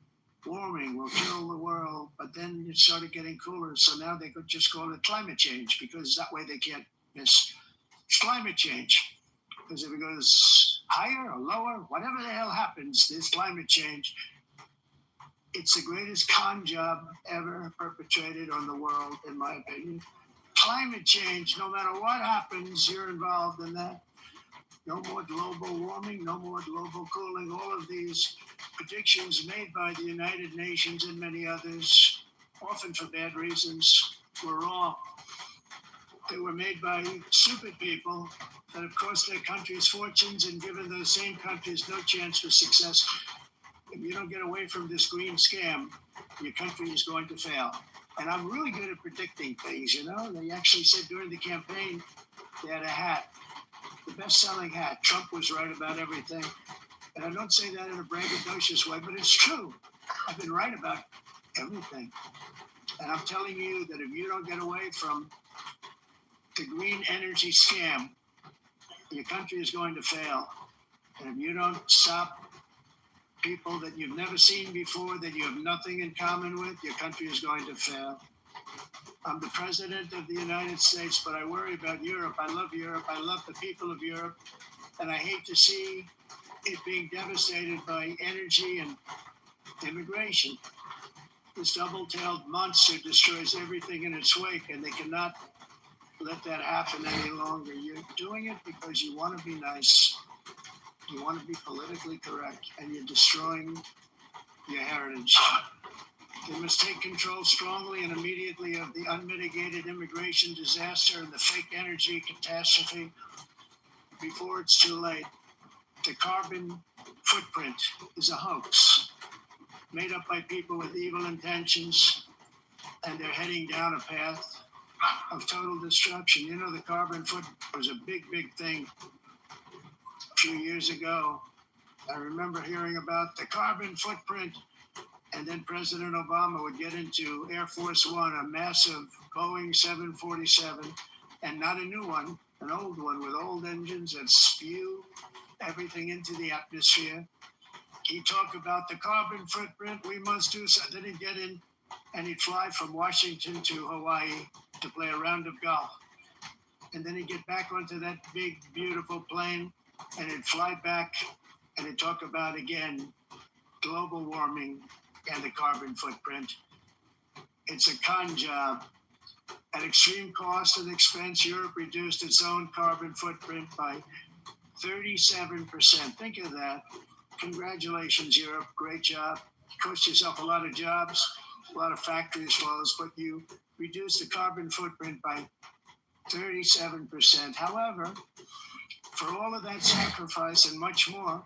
warming will kill the world, but then it started getting cooler. So now they could just call it climate change because that way they can't miss climate change. Because if it goes higher or lower, whatever the hell happens, this climate change, it's the greatest con job ever perpetrated on the world, in my opinion. Climate change, no matter what happens, you're involved in that. No more global warming, no more global cooling. All of these predictions made by the United Nations and many others, often for bad reasons, were wrong. They were made by stupid people that have cost their countries fortunes and given those same countries no chance for success. If you don't get away from this green scam, your country is going to fail. And I'm really good at predicting things, you know. They actually said during the campaign, they had a hat, the best-selling hat. Trump was right about everything. And I don't say that in a braggadocious way, but it's true. I've been right about everything. And I'm telling you that if you don't get away from the green energy scam, your country is going to fail. And if you don't stop people that you've never seen before, that you have nothing in common with, your country is going to fail. I'm the president of the United States, but I worry about Europe. I love Europe. I love the people of Europe. And I hate to see it being devastated by energy and immigration. This double-tailed monster destroys everything in its wake, and they cannot let that happen any longer. You're doing it because you want to be nice. You want to be politically correct, and you're destroying your heritage. They must take control strongly and immediately of the unmitigated immigration disaster and the fake energy catastrophe before it's too late. The carbon footprint is a hoax made up by people with evil intentions, and they're heading down a path of total destruction. You know, the carbon footprint was a big, big thing a few years ago. I remember hearing about the carbon footprint. And then President Obama would get into Air Force One, a massive Boeing 747, and not a new one, an old one with old engines that spew everything into the atmosphere. He'd talk about the carbon footprint. We must do something. Then he'd get in and he'd fly from Washington to Hawaii to play a round of golf. And then he'd get back onto that big, beautiful plane and he'd fly back and he'd talk about, again, global warming and the carbon footprint. It's a con job. At extreme cost and expense, Europe reduced its own carbon footprint by 37%. Think of that. Congratulations, Europe. Great job. Cost yourself a lot of jobs, a lot of factories closed, but you reduced the carbon footprint by 37%. However, for all of that sacrifice and much more,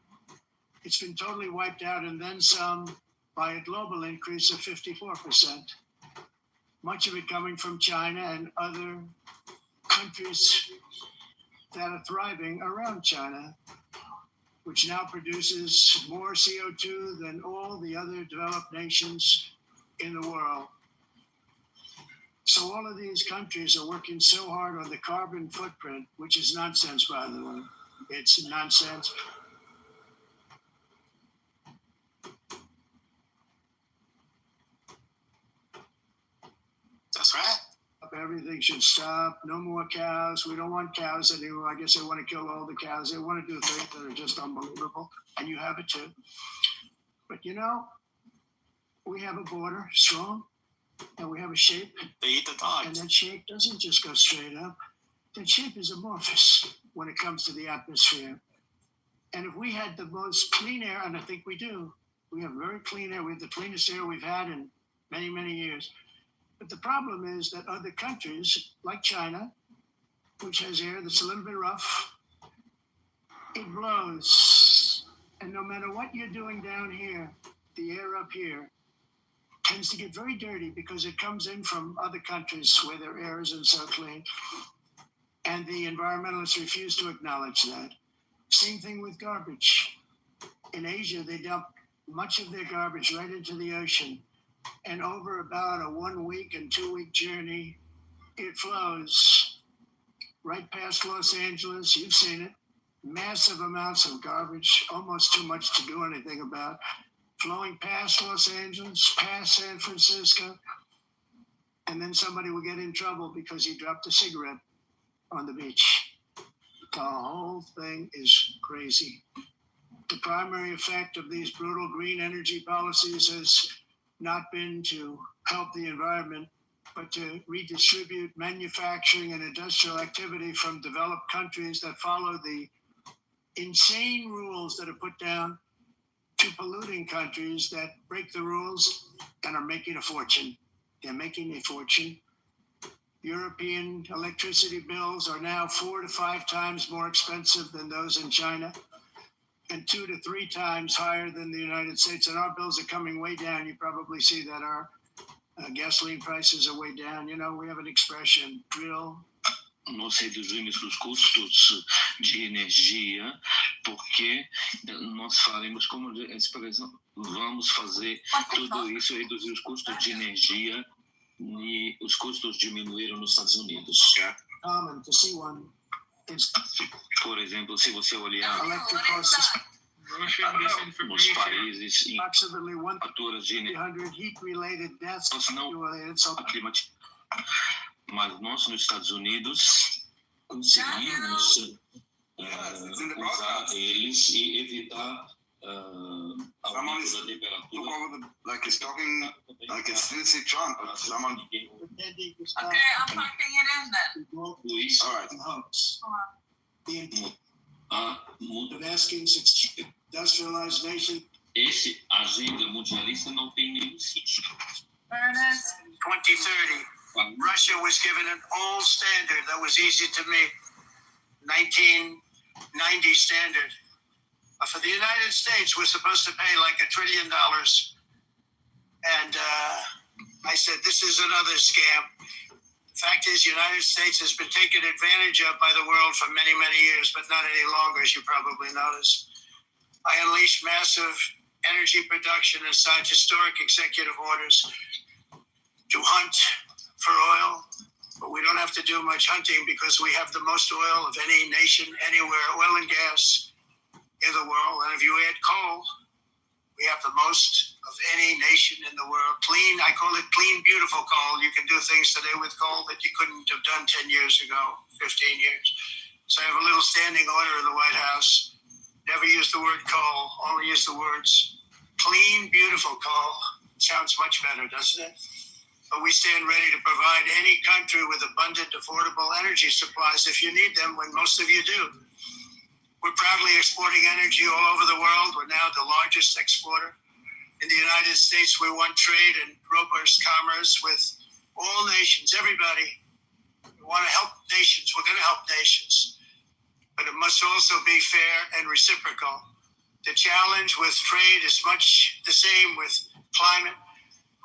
it's been totally wiped out and then some by a global increase of 54%. Much of it coming from China and other countries that are thriving around China, which now produces more CO2 than all the other developed nations in the world. So all of these countries are working so hard on the carbon footprint, which is nonsense, by the way. It's nonsense. That's right. Everything should stop. No more cows. We don't want cows anymore. I guess they want to kill all the cows. They want to do things that are just unbelievable. And you have it too. But you know, we have a border, strong, and we have a shape. They eat the dogs. And that shape doesn't just go straight up. that shape is amorphous when it comes to the atmosphere. And if we had the most clean air, and I think we do, we have very clean air. We have the cleanest air we've had in many, many years. But the problem is that other countries, like China, which has air that's a little bit rough, it blows. And no matter what you're doing down here, the air up here tends to get very dirty because it comes in from other countries where their air isn't so clean. And the environmentalists refuse to acknowledge that. Same thing with garbage. In Asia, they dump much of their garbage right into the ocean. And over about a 1 week and 2 week journey, it flows right past Los Angeles. You've seen it. Massive amounts of garbage, almost too much to do anything about, flowing past Los Angeles, past San Francisco. And then somebody will get in trouble because he dropped a cigarette on the beach. The whole thing is crazy. The primary effect of these brutal green energy policies has not been to help the environment, but to redistribute manufacturing and industrial activity from developed countries that follow the insane rules that are put down to polluting countries that break the rules and are making a fortune. They're making a fortune. European electricity bills are now 4 to 5 times more expensive than those in China, and 2 to 3 times higher than the United States. And our bills are coming way down. You probably see that our gasoline prices are way down. You know, we have an expression, drill. Nós reduzimos os custos de energia porque nós faremos como expressão, vamos fazer tudo isso, reduzir os custos de energia e os custos diminuíram nos Estados Unidos. Common to see one. It's Por exemplo, se você olhar electric costs nos países em approximately faturas de energia, 100 heat-related deaths. nós não Related, so mas nós nos Estados Unidos conseguimos usar eles e evitar aumento da temperatura. Like it's talking, like it's still say Trump, but someone. pretending to Okay, stop I'm typing it in then. Luiz, All right. the hoax. The intent muda. of asking such industrialized nation. Esse agenda mundialista não tem nenhum sentido. There it is. 2030. Russia was given an old standard that was easy to meet, 1990 standard. For the United States, we're supposed to pay like $1 trillion. And I said, this is another scam. The fact is, the United States has been taken advantage of by the world for many, many years, but not any longer, as you probably noticed. I unleashed massive energy production and signed historic executive orders to hunt for oil, but we don't have to do much hunting because we have the most oil of any nation anywhere, oil and gas in the world. And if you add coal, we have the most of any nation in the world. Clean, I call it clean, beautiful coal. You can do things today with coal that you couldn't have done 10 years ago, 15 years. So I have a little standing order in the White House. Never use the word coal, only use the words clean, beautiful coal. Sounds much better, doesn't it? But we stand ready to provide any country with abundant, affordable energy supplies if you need them, when most of you do. We're proudly exporting energy all over the world. We're now the largest exporter. In the United States, we want trade and robust commerce with all nations, everybody. We want to help nations. We're going to help nations. But it must also be fair and reciprocal. The challenge with trade is much the same with climate.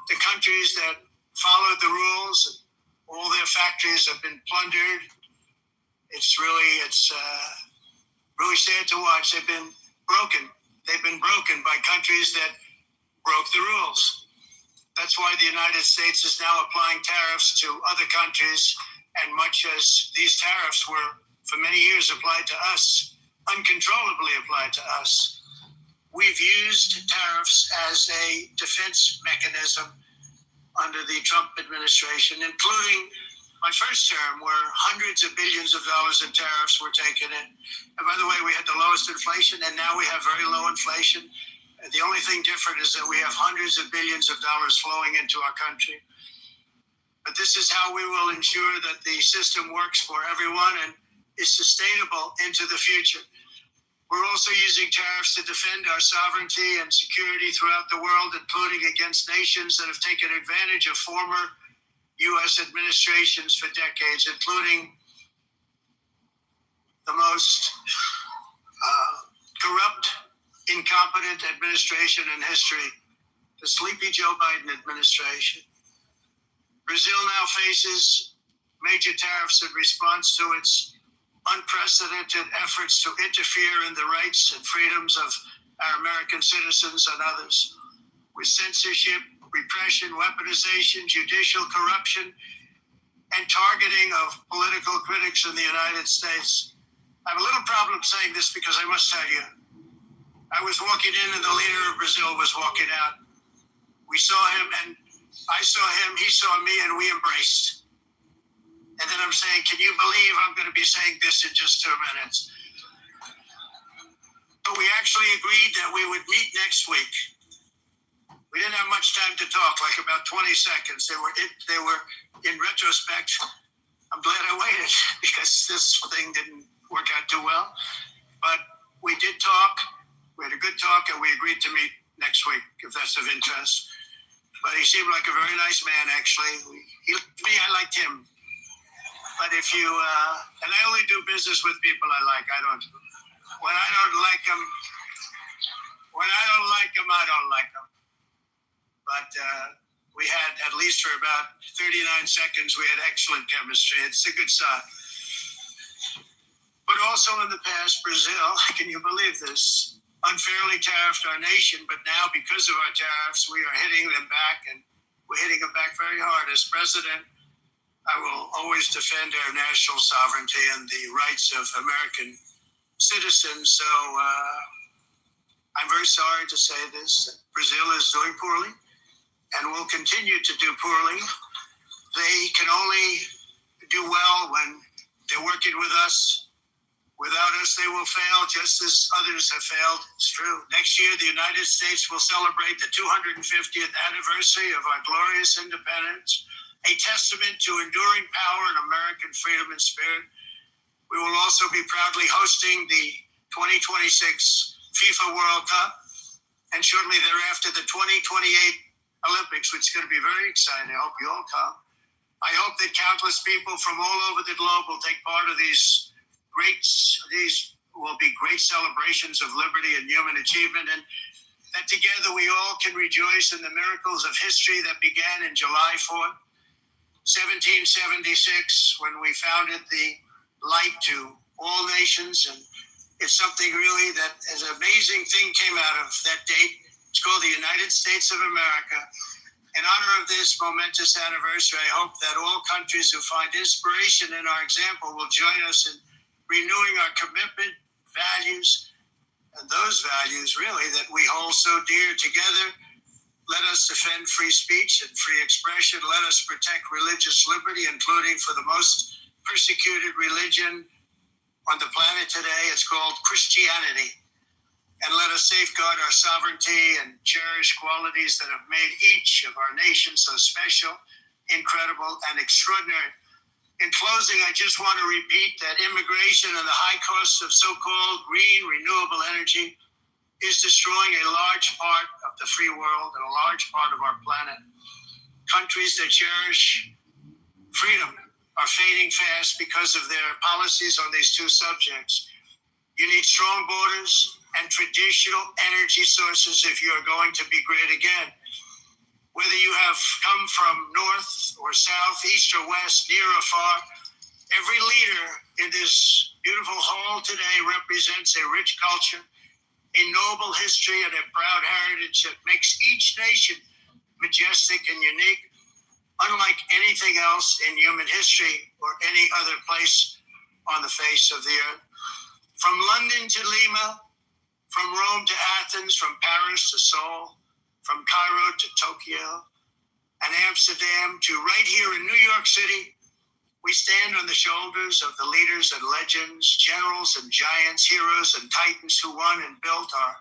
The countries that followed the rules, all their factories have been plundered. It's really sad to watch. They've been broken. They've been broken by countries that broke the rules. That's why the United States is now applying tariffs to other countries, and much as these tariffs were for many years applied to us, uncontrollably applied to us, we've used tariffs as a defense mechanism under the Trump administration, including my first term, where hundreds of billions of dollars in tariffs were taken in. And by the way, we had the lowest inflation, and now we have very low inflation. And the only thing different is that we have hundreds of billions of dollars flowing into our country. But this is how we will ensure that the system works for everyone and is sustainable into the future. We're also using tariffs to defend our sovereignty and security throughout the world, including against nations that have taken advantage of former U.S. administrations for decades, including the most corrupt, incompetent administration in history, the sleepy Joe Biden administration. Brazil now faces major tariffs in response to its unprecedented efforts to interfere in the rights and freedoms of our American citizens and others, with censorship, repression, weaponization, judicial corruption, and targeting of political critics in the United States. I have a little problem saying this because I must tell you, I was walking in and the leader of Brazil was walking out. We saw him and I saw him, he saw me, and we embraced. And then I'm saying, can you believe I'm going to be saying this in just 2 minutes? But we actually agreed that we would meet next week. We didn't have much time to talk, like about 20 seconds. They were in retrospect, I'm glad I waited because this thing didn't work out too well. But we did talk, we had a good talk, and we agreed to meet next week, if that's of interest. But he seemed like a very nice man, actually. He liked me, I liked him. But if you, and I only do business with people I like. When I don't like them, I don't like them. But we had, at least for about 39 seconds, we had excellent chemistry. It's a good sign. But also in the past, Brazil, can you believe this, unfairly tariffed our nation. But now, because of our tariffs, we are hitting them back, and we're hitting them back very hard. As president, I will always defend our national sovereignty and the rights of American citizens. So I'm very sorry to say this, that Brazil is doing poorly and will continue to do poorly. They can only do well when they're working with us. Without us, they will fail just as others have failed. It's true. Next year, the United States will celebrate the 250th anniversary of our glorious independence, a testament to enduring power and American freedom and spirit. We will also be proudly hosting the 2026 FIFA World Cup, and shortly thereafter the 2028 Olympics, which is going to be very exciting. I hope you all come. I hope that countless people from all over the globe will take part of these will be great celebrations of liberty and human achievement, and that together we all can rejoice in the miracles of history that began in July 4th, 1776, when we founded the light to all nations. And it's something really that is an amazing thing came out of that date. It's called the United States of America. In honor of this momentous anniversary, I hope that all countries who find inspiration in our example will join us in renewing our commitment, values, and those values really that we hold so dear together. Let us defend free speech and free expression. Let us protect religious liberty, including for the most persecuted religion on the planet today. It's called Christianity. And let us safeguard our sovereignty and cherish qualities that have made each of our nations so special, incredible, and extraordinary. In closing, I just want to repeat that immigration and the high cost of so-called green renewable energy is destroying a large part of the free world and a large part of our planet. Countries that cherish freedom are fading fast because of their policies on these two subjects. You need strong borders and traditional energy sources if you are going to be great again. Whether you have come from north or south, east or west, near or far, every leader in this beautiful hall today represents a rich culture, a noble history, and a proud heritage that makes each nation majestic and unique, unlike anything else in human history or any other place on the face of the earth. From London to Lima, from Rome to Athens, from Paris to Seoul, from Cairo to Tokyo and Amsterdam to right here in New York City, we stand on the shoulders of the leaders and legends, generals and giants, heroes and titans who won and built our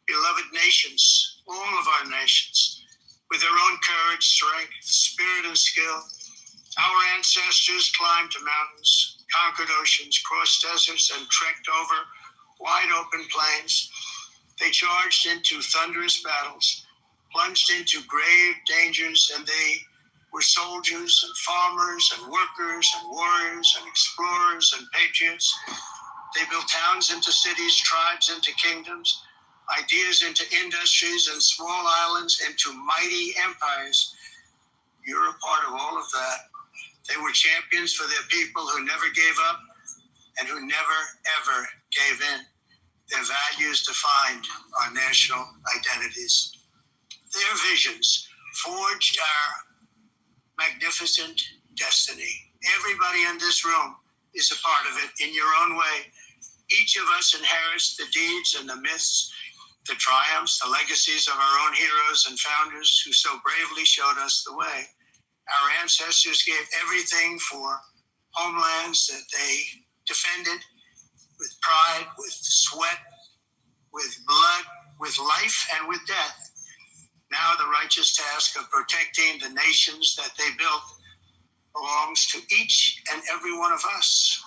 beloved nations, all of our nations, with their own courage, strength, spirit, and skill. Our ancestors climbed mountains, conquered oceans, crossed deserts, and trekked over wide open plains. They charged into thunderous battles, plunged into grave dangers, and they were soldiers and farmers and workers and warriors and explorers and patriots. They built towns into cities, tribes into kingdoms, ideas into industries, and small islands into mighty empires. You're a part of all of that. They were champions for their people who never gave up and who never, ever gave in. Their values defined our national identities. Their visions forged our magnificent destiny. Everybody in this room is a part of it in your own way. Each of us inherits the deeds and the myths, the triumphs, the legacies of our own heroes and founders who so bravely showed us the way. Our ancestors gave everything for homelands that they defended with pride, with sweat, with blood, with life, and with death. Now the righteous task of protecting the nations that they built belongs to each and every one of us.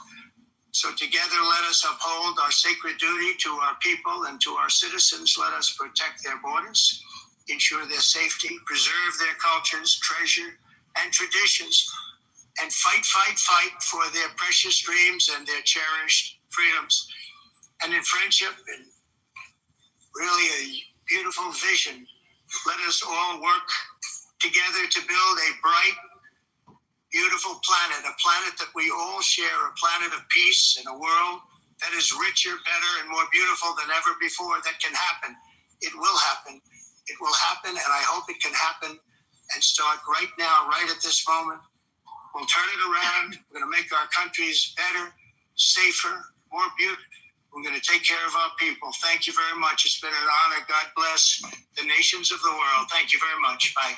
So together let us uphold our sacred duty to our people and to our citizens. Let us protect their borders, ensure their safety, preserve their cultures, treasure, and traditions, and fight for their precious dreams and their cherished freedoms. And in friendship and really a beautiful vision, let us all work together to build a bright, beautiful planet, a planet that we all share, a planet of peace in a world that is richer, better, and more beautiful than ever before. That can happen. It will happen. It will happen, and I hope it can happen and start right now, right at this moment. We'll turn it around. We're going to make our countries better, safer, more beautiful. We're going to take care of our people. Thank you very much. It's been an honor. God bless the nations of the world. Thank you very much. Bye.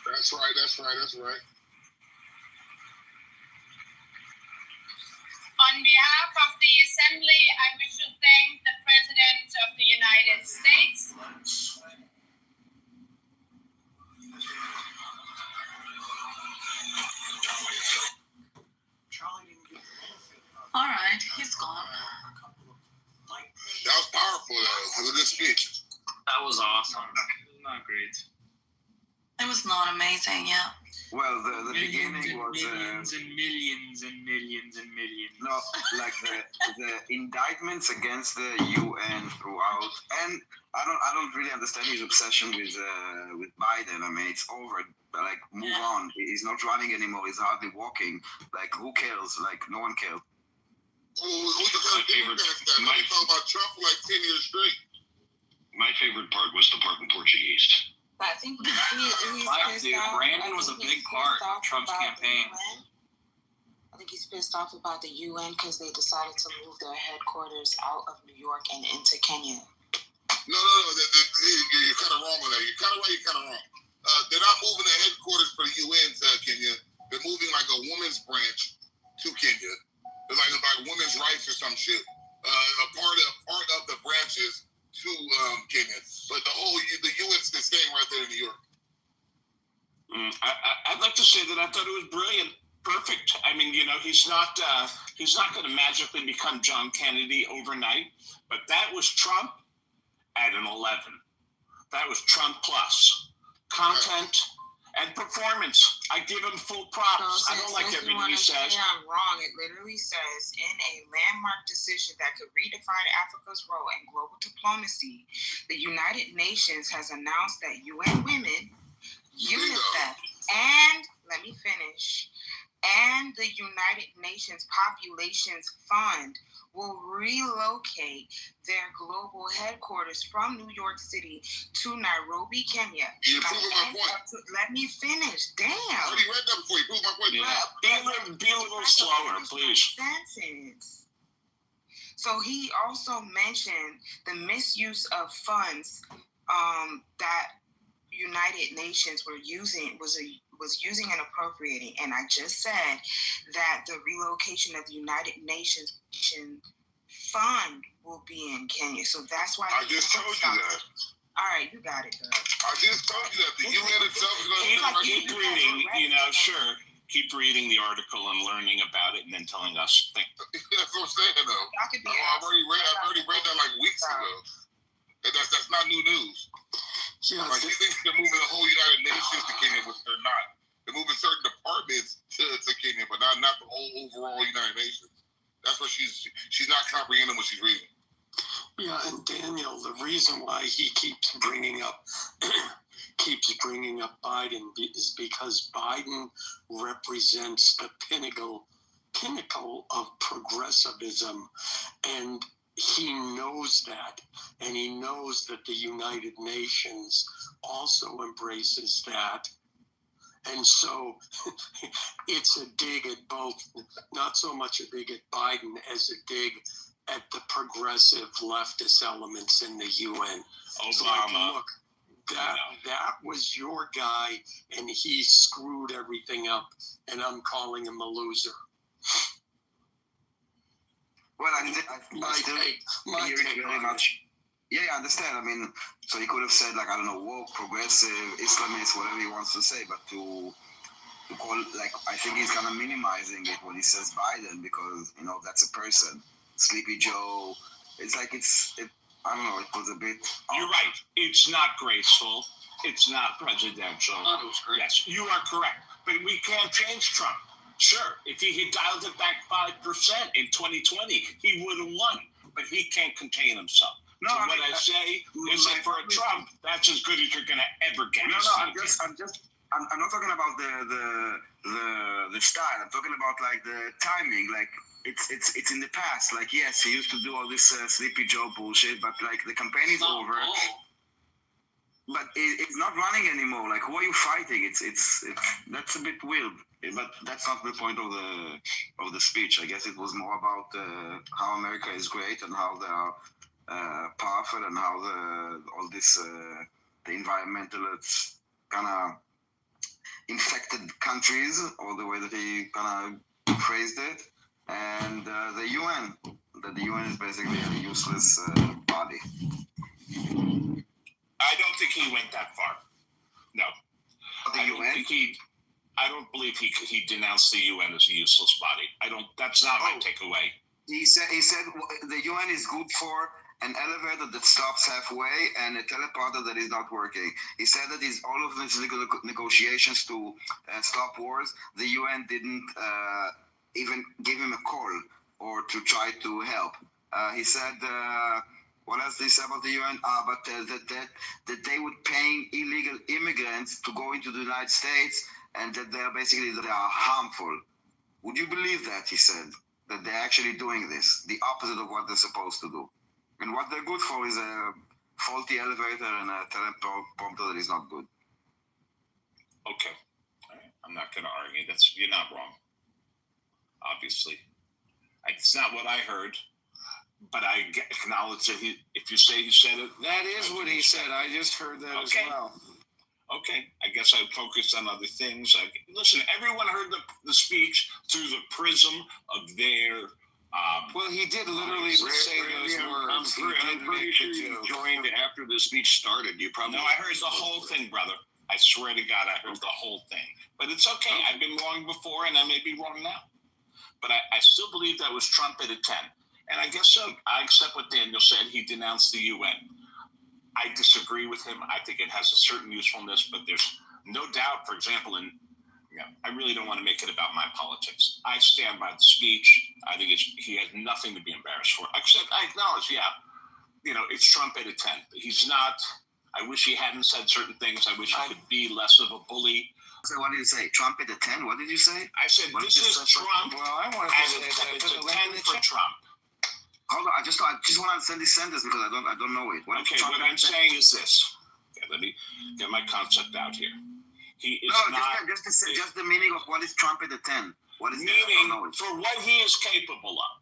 That's right. That's right. That's right. On behalf of the Assembly, I wish to thank the President of the United States. All right, he's gone. That was powerful, though. It was a good speech. That was awesome. Not great. It was not amazing, yeah. Well, the beginning was millions and millions and millions and millions. no, like the indictments against the UN throughout, and I don't really understand his obsession with Biden. I mean, it's over. Like, move on. He's not running anymore. He's hardly walking. Like, who cares? Like, no one cares. We talk about Trump for like 10 years straight. My favorite part was the part in Portuguese. But I think he's pissed off. Brandon was a big part of Trump's campaign. I think he's pissed off about the UN because they decided to move their headquarters out of New York and into Kenya. No. You're kind of wrong on that. You're kind of right. You're kind of wrong. They're not moving their headquarters for the UN to Kenya. They're moving like a women's branch to Kenya. It's like women's rights or some shit. A part of the branches to Kenya, but the UN's been staying right there in New York. I'd like to say that I thought it was brilliant, perfect. I mean, he's not going to magically become John Kennedy overnight, but that was Trump at an 11. That was Trump plus content and performance. I give him full props. So I don't like everything he says. I'm wrong. It literally says, in a landmark decision that could redefine Africa's role in global diplomacy, the United Nations has announced that UN Women, UNICEF, and, let me finish, and the United Nations Populations Fund will relocate their global headquarters from New York City to Nairobi, Kenya. You're proving my point. Let me finish. Damn. I already read that before. You proved my point. Yeah. Be a little slower, please. Sentence. So he also mentioned the misuse of funds that United Nations was using and appropriating, and I just said that the relocation of the United Nations fund will be in Kenya. So that's why I just told you that. All right, you got it, girl. I just told you that the UN itself is going to Keep reading, sure. Keep reading the article and learning about it and then telling us. That's what I'm saying, though. Y'all could be I've already read that like weeks ago. And that's not new news. Yeah, like, you think they're moving the whole United Nations to Kenya, but they're not. They're moving certain departments to Kenya, but not the whole overall United Nations. That's what she's not comprehending what she's reading. Yeah, and Daniel, the reason why he keeps bringing up Biden is because Biden represents the pinnacle of progressivism, and he knows that, and he knows that the United Nations also embraces that. And so it's a dig at both, not so much a dig at Biden as a dig at the progressive leftist elements in the UN. Obama. Look, that was your guy, and he screwed everything up, and I'm calling him a loser. Well, I take very much. Yeah, I understand. I mean, so he could have said, like, I don't know, woke, progressive, Islamist, whatever he wants to say, but to call, like, I think he's kind of minimizing it when he says Biden because, you know, that's a person. Sleepy Joe. It's like I don't know, it was a bit... You're right. It's not graceful. It's not presidential. Yes, you are correct. But we can't change Trump. Sure, if he had dialed it back 5% in 2020, he would have won. But he can't contain himself. No, so I what mean, I say is that for a Trump, that's as good as you're going to ever get. No, I'm not talking about the style. I'm talking about, like, the timing. Like, it's in the past. Like, yes, he used to do all this Sleepy Joe bullshit, but, like, the campaign is over. But it's not running anymore. Like, who are you fighting? It's that's a bit weird. But that's not the point of the speech. I guess it was more about how America is great and how they are powerful and how all this the environmentalists kind of infected countries, or the way that he kind of phrased it, and the UN. That the UN is basically a useless body. I don't think he went that far. No. I don't believe he denounced the UN as a useless body. That's not my takeaway. He said the UN is good for an elevator that stops halfway and a teleporter that is not working. He said that all of these legal negotiations to stop wars, the UN didn't even give him a call or to try to help. He said, what else did he say about the UN? That they would pay illegal immigrants to go into the United States, and that they are harmful. Would you believe that, he said, that they're actually doing this, the opposite of what they're supposed to do? And what they're good for is a faulty elevator and a teleprompter that is not good. Okay. All right. I'm not going to argue. You're not wrong. Obviously. It's not what I heard, but I acknowledge that if you say he said it. That is what he said. I just heard that as well. Okay, I guess I focused on other things. Listen, everyone heard the speech through the prism of their... well, he did literally say those words. I'm pretty sure you joined after the speech started. You probably... No, I heard the whole thing, brother. I swear to God, I heard the whole thing. But it's okay. I've been wrong before, and I may be wrong now. But I still believe that was Trump at a 10. And I guess so. I accept what Daniel said. He denounced the UN. I disagree with him. I think it has a certain usefulness, but there's no doubt, for example, I really don't want to make it about my politics. I stand by the speech. I think he has nothing to be embarrassed for. Except I acknowledge, it's Trump at a 10. But he's not. I wish he hadn't said certain things. I wish he could be less of a bully. So what did you say? Trump at a 10? What did you say? I said this is Trump. Well, I want to say that it's a 10 for Trump. Hold on, I just want to understand this sentence because I don't know it. What I'm saying is this. Okay, let me get my concept out here. He is just the meaning of what is Trump at the 10. What is meaning for what he is capable of.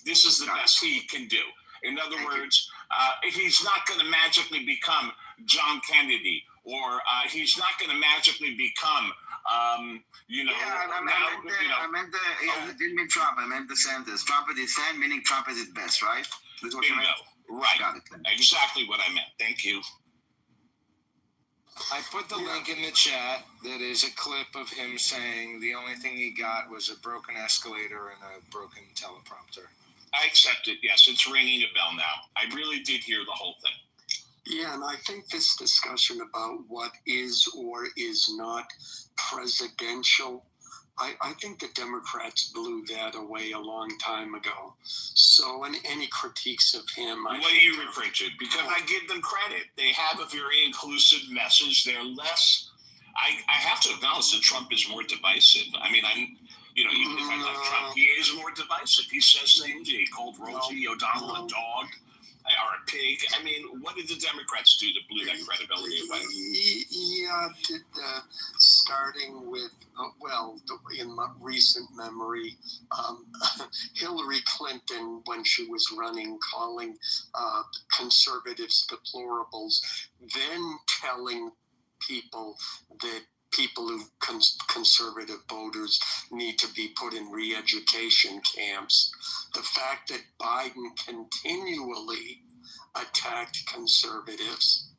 This is the best he can do. In other words, he's not going to magically become John Kennedy, or he's not going to magically become Yeah, I meant I didn't mean Trump. I meant DeSantis. Trump at his end, meaning Trump at his best, right? That's what you meant? Right. Got it. Exactly what I meant. Thank you. I put the link in the chat. That is a clip of him saying the only thing he got was a broken escalator and a broken teleprompter. I accept it. Yes, it's ringing a bell now. I really did hear the whole thing. Yeah, and I think this discussion about what is or is not presidential, I think the Democrats blew that away a long time ago. So any critiques of him, what are you referring to? Because I give them credit. They have a very inclusive message. They're less. I have to acknowledge that Trump is more divisive. I mean, even if I like Trump, he is more divisive. He says things. He called Rosie O'Donnell a dog. Or a pig. I mean, what did the Democrats do that blew that credibility away? Yeah, starting with, in my recent memory, Hillary Clinton, when she was running, calling conservatives deplorables, then telling people that people who conservative voters need to be put in re-education camps. The fact that Biden continually attacked conservatives,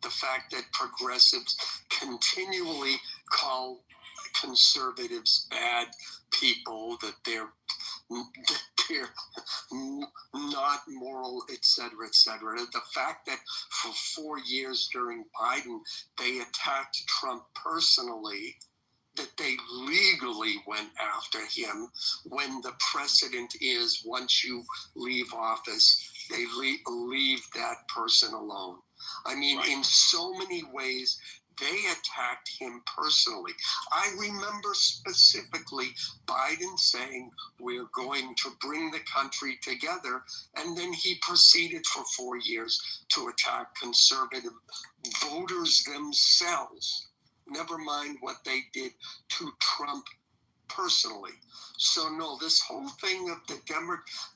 the fact that progressives continually call conservatives bad people, that they're not moral, etc., etc. The fact that for 4 years during Biden, they attacked Trump personally, that they legally went after him, when the precedent is once you leave office, they leave that person alone. I mean, in so many ways, they attacked him personally. I remember specifically Biden saying, we're going to bring the country together. And then he proceeded for 4 years to attack conservative voters themselves. Never mind what they did to Trump personally. So no, this whole thing of the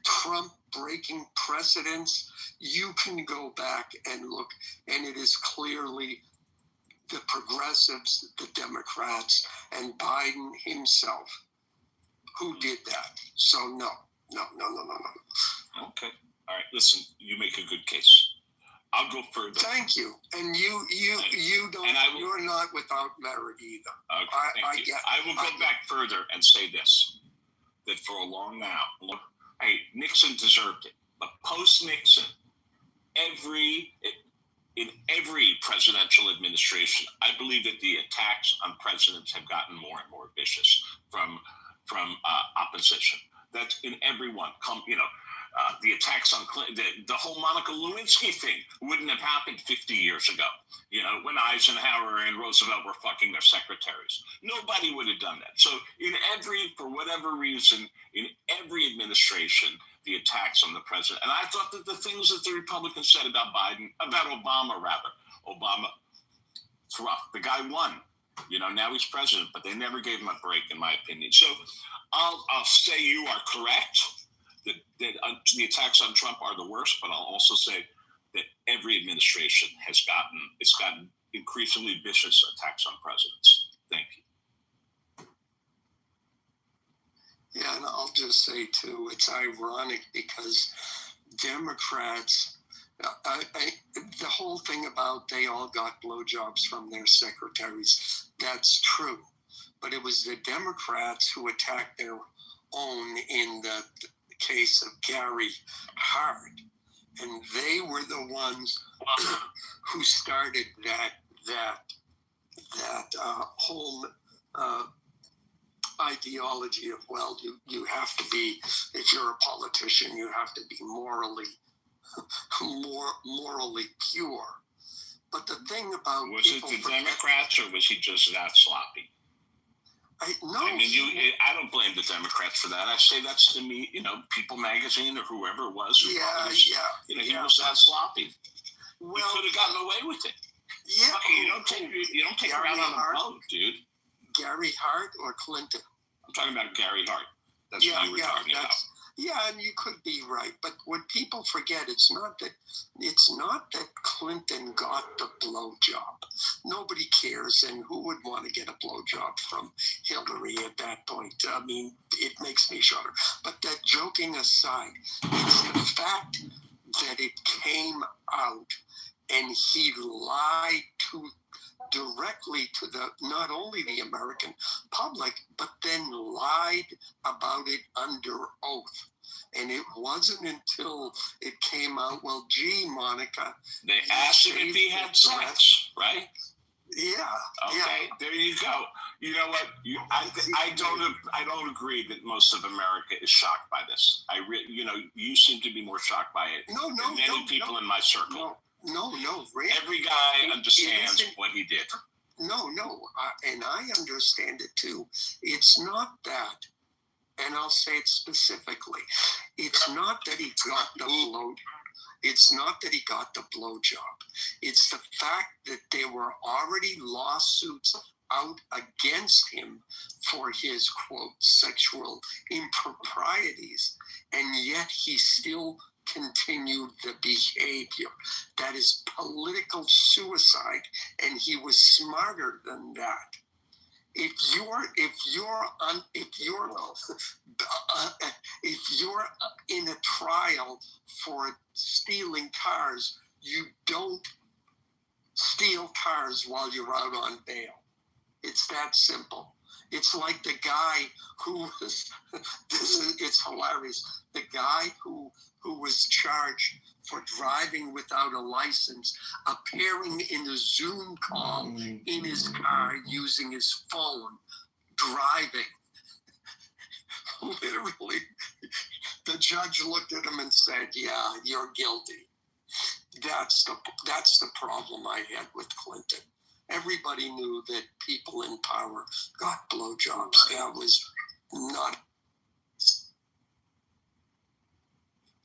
Trump breaking precedents, you can go back and look, and it is clearly the progressives, the Democrats, and Biden himself who did that. So no. Okay. All right. Listen, you make a good case. I'll go further. Thank you. And you don't. And you're not without merit either. Okay. Thank you. I will go back further and say this: that for a long now, hey, Nixon deserved it, but post Nixon, in every presidential administration, I believe that the attacks on presidents have gotten more and more vicious from opposition. That's in every one. The attacks on Clinton, the whole Monica Lewinsky thing wouldn't have happened 50 years ago. When Eisenhower and Roosevelt were fucking their secretaries, nobody would have done that. So for whatever reason, in every administration, the attacks on the president. And I thought that the things that the Republicans said about Obama, it's rough. The guy won. Now he's president, but they never gave him a break, in my opinion. So I'll say you are correct. That the attacks on Trump are the worst, but I'll also say that every administration has gotten increasingly vicious attacks on presidents. Thank you. Yeah, and I'll just say too, it's ironic because Democrats, the whole thing about they all got blowjobs from their secretaries, that's true. But it was the Democrats who attacked their own in the case of Gary Hart, and they were the ones who started that whole ideology of, well, you have to be, if you're a politician, you have to be morally pure. But the thing about was it the Democrats, or was he just that sloppy? I don't blame the Democrats for that. I say that's to me, People Magazine or whoever it was. He was that sloppy. Well, he could have gotten away with it. Yeah, you don't take her out on a boat, dude. Gary Hart or Clinton? I'm talking about Gary Hart. That's what you were talking about. Yeah, and you could be right, but what people forget, it's not that Clinton got the blowjob. Nobody cares, and who would want to get a blowjob from Hillary at that point? I mean, it makes me shudder. But that joking aside, it's the fact that it came out, and he lied directly to not only the American public, but then lied about it under oath. And it wasn't until it came out, well, gee, Monica. They asked him if he had sex, right? Yeah. Okay, yeah. There you go. You know what? I don't agree that most of America is shocked by this. You seem to be more shocked by it than many people in my circle. No. Every guy understands what he did. No, and I understand it too. It's not that, and I'll say it specifically. It's not that he got the blow. It's not that he got the blowjob. It's the fact that there were already lawsuits out against him for his, quote, sexual improprieties, and yet he still continued the behavior. That is political suicide, and he was smarter than that. If you're in a trial for stealing cars, you don't steal cars while you're out on bail. It's that simple. It's like the guy who was, it's hilarious. The guy who was charged for driving without a license, appearing in a Zoom call in his car using his phone, driving. Literally, the judge looked at him and said, yeah, you're guilty. That's the problem I had with Clinton. Everybody knew that people in power got blowjobs. That was not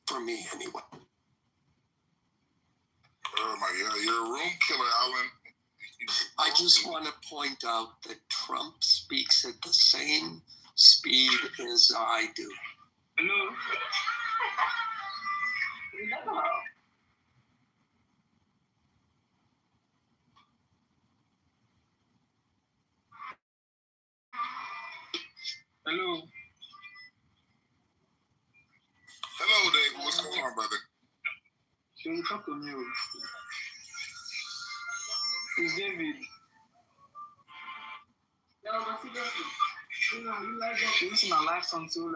for me anyway. Oh my God, you're a room killer, Alan. I just want to point out that Trump speaks at the same speed as I do. Hello. Hello. Hello, Dave. What's going on, brother? Can you talk to me? It's David. This is my life song too.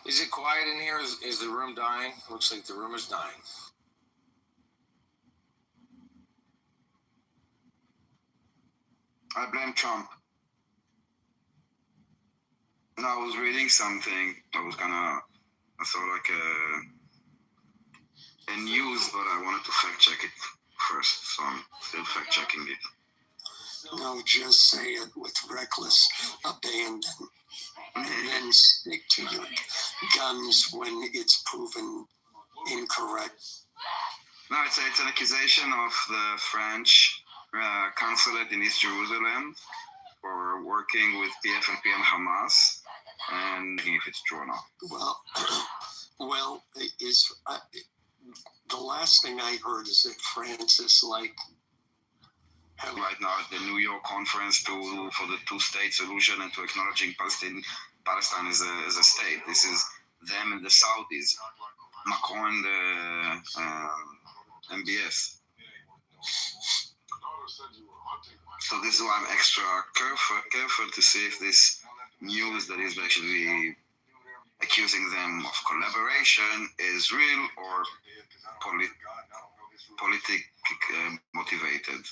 Is it quiet in here? Is the room dying? Looks like the room is dying. I blame Trump. No, I was reading something. I saw like a news, but I wanted to fact check it first, so I'm still fact checking it. No, just say it with reckless abandon, and then stick to your guns when it's proven incorrect. No, it's an accusation of the French consulate in East Jerusalem for working with PFLP and Hamas, and if it's true or not. Well, the last thing I heard is that France is like right now at the New York conference for the two-state solution and to acknowledging Palestine as a state. This is them and the Saudis, Macron, the MBS. So this is why I'm extra careful to see if this news that is actually accusing them of collaboration is real or politically motivated.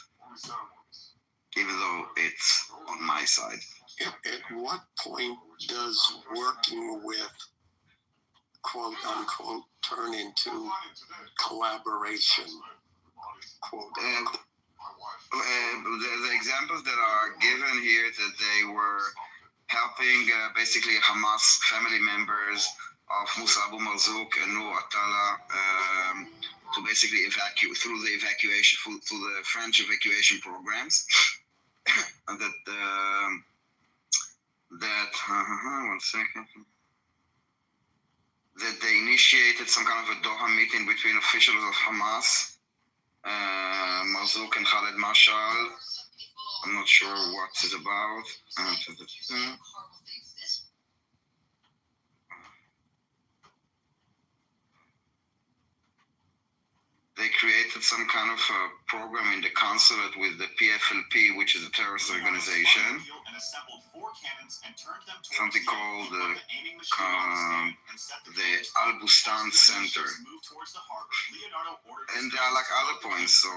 even though it's on my side. At what point does working with quote unquote turn into collaboration? Quote unquote. The examples that are given here that they were helping basically Hamas family members of Musa Abu Marzouk and Noor Atala to basically evacuate through the French evacuation programs. And one second. That they initiated some kind of a Doha meeting between officials of Hamas, Marzouk and Khaled Mashal. I'm not sure what it's about. They created some kind of a program in the consulate with the PFLP, which is a terrorist organization. Something called the Al Bustan Center. And there are like other points, so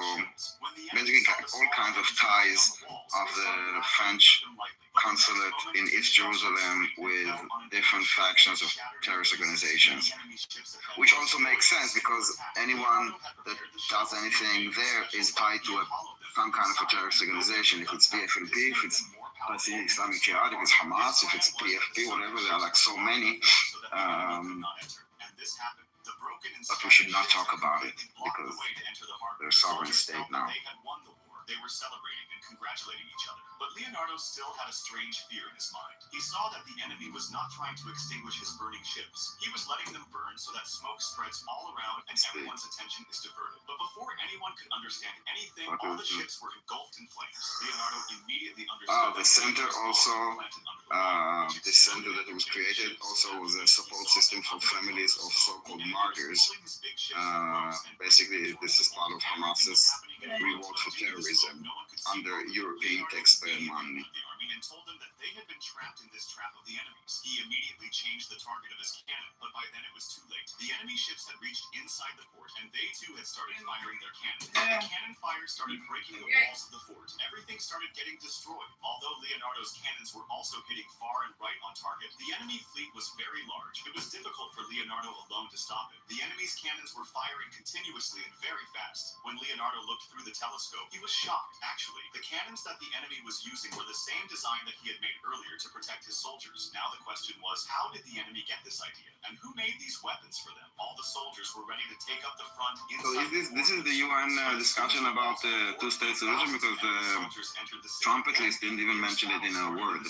basically all kinds of ties of the French consulate in East Jerusalem with different factions of terrorist organizations, which also makes sense because anyone that does anything there is tied to some kind of a terrorist organization. If it's PFLP, if it's Palestinian Islamic Jihad, if it's Hamas, if it's PFP, whatever, there are like so many. But we should not talk about it because they're a sovereign state now. They were celebrating and congratulating each other. But Leonardo still had a strange fear in his mind. He saw that the enemy was not trying to extinguish his burning ships. He was letting them burn so that smoke spreads all around and everyone's attention is diverted. But before anyone could understand anything, all the ships were engulfed in flames. Leonardo immediately understood the center also, the center that was created also was a support system for families of so-called martyrs. Basically, this is part of Hamas's reward for terrorism under European taxpayer money. And told them that they had been trapped in this trap of the enemies. He immediately changed the target of his cannon, but by then it was too late. The enemy ships had reached inside the fort, and they too had started firing their cannons. The cannon fire started breaking the walls of the fort. Everything started getting destroyed. Although Leonardo's cannons were also hitting far and right on target, the enemy fleet was very large. It was difficult for Leonardo alone to stop it. The enemy's cannons were firing continuously and very fast. When Leonardo looked through the telescope, he was shocked. Actually, the cannons that the enemy was using were the same design that he had made earlier to protect his soldiers. Now the question was, how did the enemy get this idea? And who made these weapons for them? All the soldiers were ready to take up the front inside. So this is the UN discussion about the two-state solution, because Trump at least didn't even mention it in a word.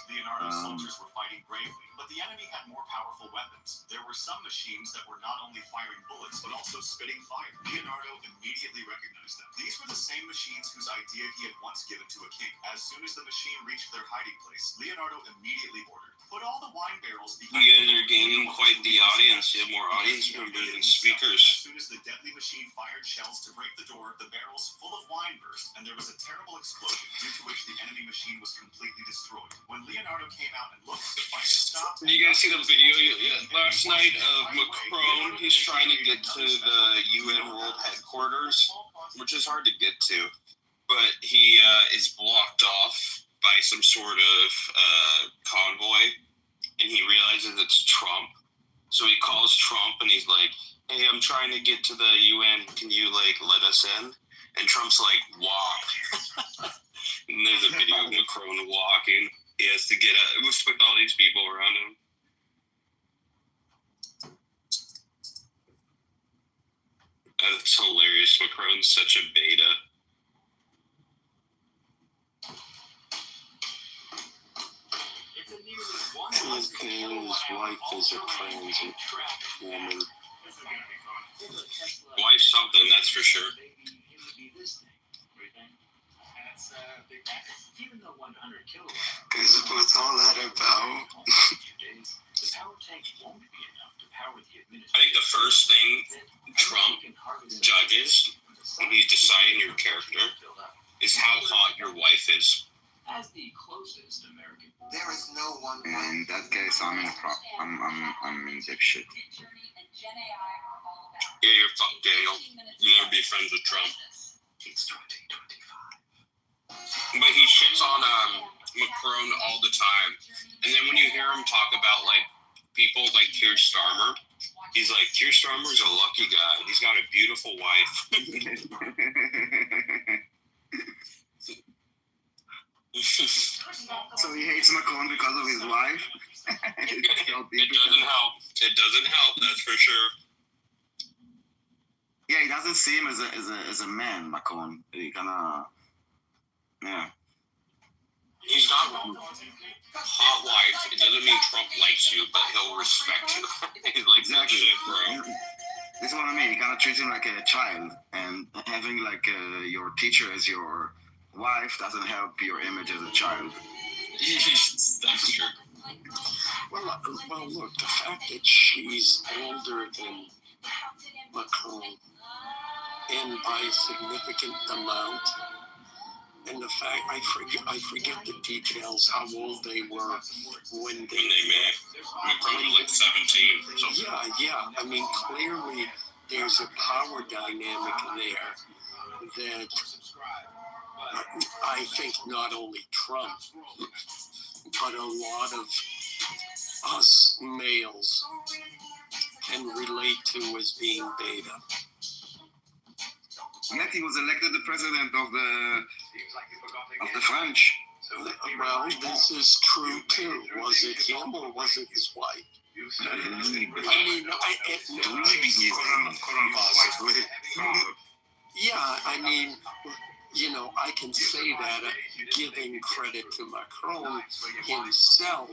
Leonardo's soldiers were fighting bravely, but the enemy had more powerful weapons. There were some machines that were not only firing bullets, but also spitting fire. Leonardo immediately recognized them. These were the same machines whose idea he had once given to a king. As soon as the machine reached their hiding place, Leonardo immediately ordered, "Put all the wine barrels behind." You guys are gaining quite the audience. You have more audience members than speakers. As soon as the deadly machine fired shells to break the door, the barrels full of wine burst, and there was a terrible explosion, due to which the enemy machine was completely destroyed. When Leonardo came out and looked, the fight had stopped. You guys see the video last night of Macron? He's trying to get to the UN World Headquarters, which is hard to get to, but he is blocked off by some sort of convoy, and he realizes it's Trump. So he calls Trump and he's like, "Hey, I'm trying to get to the UN. Can you let us in?" And Trump's like, "Walk." And there's a video of Macron walking. He has to get with all these people around him. That's hilarious. Macron's such a beta. His wife is a trans woman. Wife's something, that's for sure. Because what's all that about? I think the first thing Trump judges when he's deciding your character is how hot your wife is. As the closest American, there is no one. In that case, I'm in deep shit. Yeah, you're fucked, Daniel. You'll never be friends with Trump. It's 2025. but he shits on Macron all the time. And then when you hear him talk about like people like Keir Starmer, he's like, Keir Starmer's a lucky guy. He's got a beautiful wife. So he hates Macron because of his wife? It doesn't help. It doesn't help, that's for sure. Yeah, he doesn't see him as a man, Macron. He kinda, yeah. He's not hot wife. It doesn't mean Trump likes you, but he'll respect you. He's like, Exactly. shit, bro. This is what I mean. You kind of treat him like a child, and having like your teacher as your wife doesn't help your image as a child. That's true. Well, look, the fact that she's older than Macron, and by a significant amount, and the fact I forget the details how old they were when they met. Macron was like 17 or something. Yeah. I mean, clearly there's a power dynamic there that I think not only Trump, but a lot of us males can relate to as being beta. Yet he was elected the president of the French. Well, this is true too. Was it him or was it his wife? I can say that giving credit to Macron himself,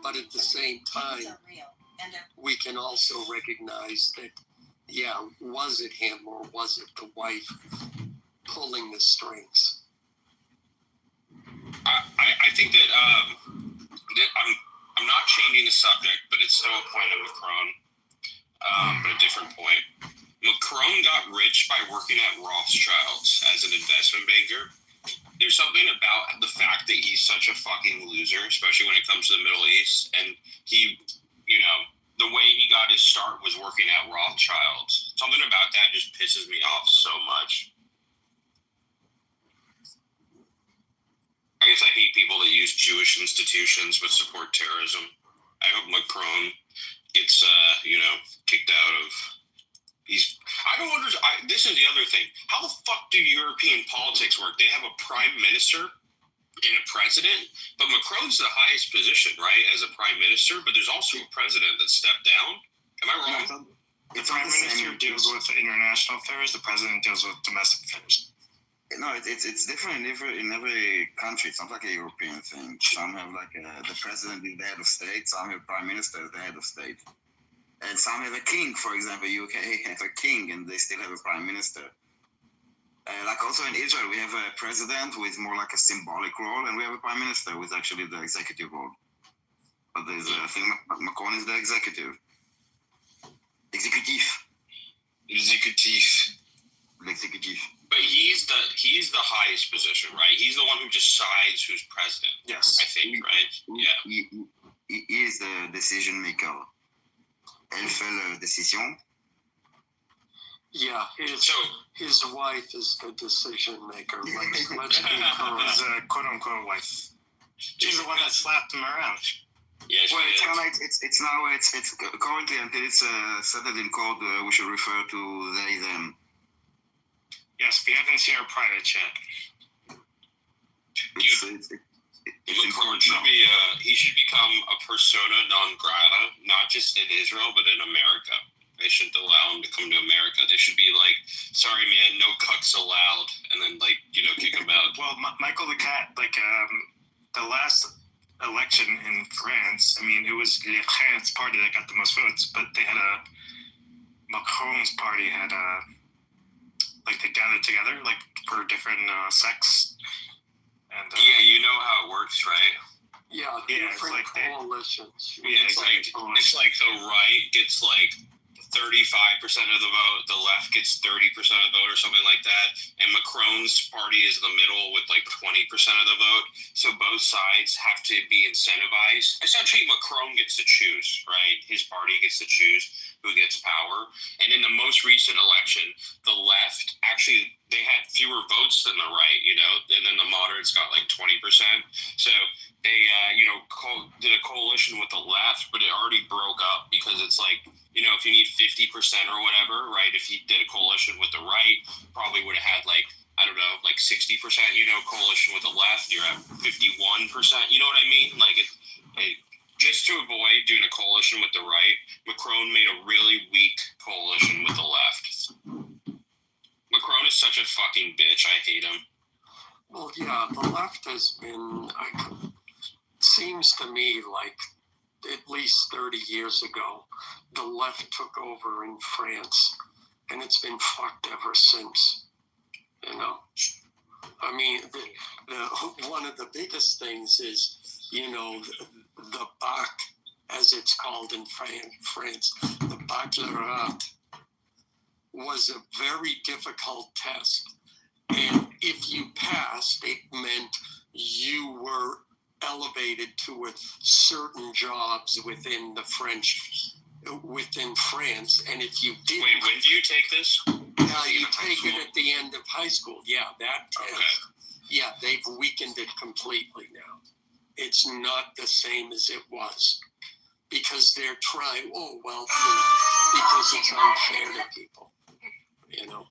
but at the same time, we can also recognize that, was it him or was it the wife pulling the strings? I think that I'm not changing the subject, but it's still a point of Macron, but a different point. Macron got rich by working at Rothschild's as an investment banker. There's something about the fact that he's such a fucking loser, especially when it comes to the Middle East, and he, the way he got his start was working at Rothschild's. Something about that just pisses me off so much. I guess I hate people that use Jewish institutions but support terrorism. I hope Macron gets, kicked out of. This is the other thing. How the fuck do European politics work? They have a prime minister and a president, but Macron's the highest position, right, as a prime minister, but there's also a president that stepped down. Am I wrong? The prime minister deals with international affairs, the president deals with domestic affairs. No, it's different in every country. It's not like a European thing. Some have the president is the head of state, some have prime minister as the head of state. And some have a king, for example, UK have a king and they still have a prime minister. Also in Israel, we have a president who is more like a symbolic role, and we have a prime minister who is actually the executive role. But I think Macron is the executive. Executive. But he's the highest position, right? He's the one who decides who's president. Yes. I think, right? Yeah. He is the decision maker. Elle fait la décision. Yeah, his wife is the decision maker. Let's be his quote-unquote wife. She's the one that slapped him around. Yeah, it's currently until it's settled in court. We should refer to they them. Yes, we haven't seen her private chat. Macron should be he should become a persona non grata, not just in Israel but in America. They shouldn't allow him to come to America. They should be like, sorry man, no cucks allowed, and then kick him out. Well, Michael the Cat, the last election in France, I mean, it was Le Pen's party that got the most votes, but they had Macron's party had they gathered together for different sects. And, you know how it works, right? Yeah, different coalitions. Yeah, it's like the right gets 35% of the vote. The left gets 30% of the vote or something like that. And Macron's party is in the middle with like 20% of the vote. So both sides have to be incentivized. Essentially, Macron gets to choose, right? His party gets to choose who gets power. And in the most recent election, the left actually, they had fewer votes than the right, you know, and then the moderates got like 20%. So they, did a coalition with the left, but it already broke up because it's like, you know, if you need 50% or whatever, right? If you did a coalition with the right, probably would have had like, I don't know, like 60%, you know, coalition with the left, you're at 51%, you know what I mean? Like just to avoid doing a coalition with the right, Macron made a really weak coalition with the left. Macron is such a fucking bitch. I hate him. Well, yeah, the left has been, seems to me like at least 30 years ago, the left took over in France, and it's been fucked ever since, you know. I mean, one of the biggest things is, you know, the bac, as it's called in France, the baccalaureate, was a very difficult test. And if you passed, it meant you were elevated to certain jobs within France. And if you didn't... Wait, when do you take this? You take it at the end of high school. Yeah, that test. Okay. Yeah, they've weakened it completely now. It's not the same as it was. Because they're trying, because it's unfair to people, you know.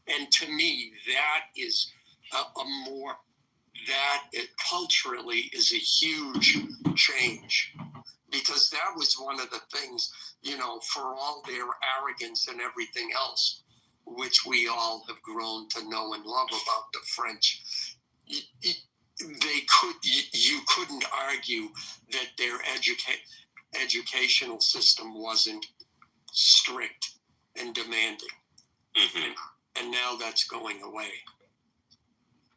And to me, that is culturally is a huge change. Because that was one of the things, you know, for all their arrogance and everything else, which we all have grown to know and love about the French, you couldn't argue that their educational system wasn't strict and demanding. Mm-hmm. And now that's going away.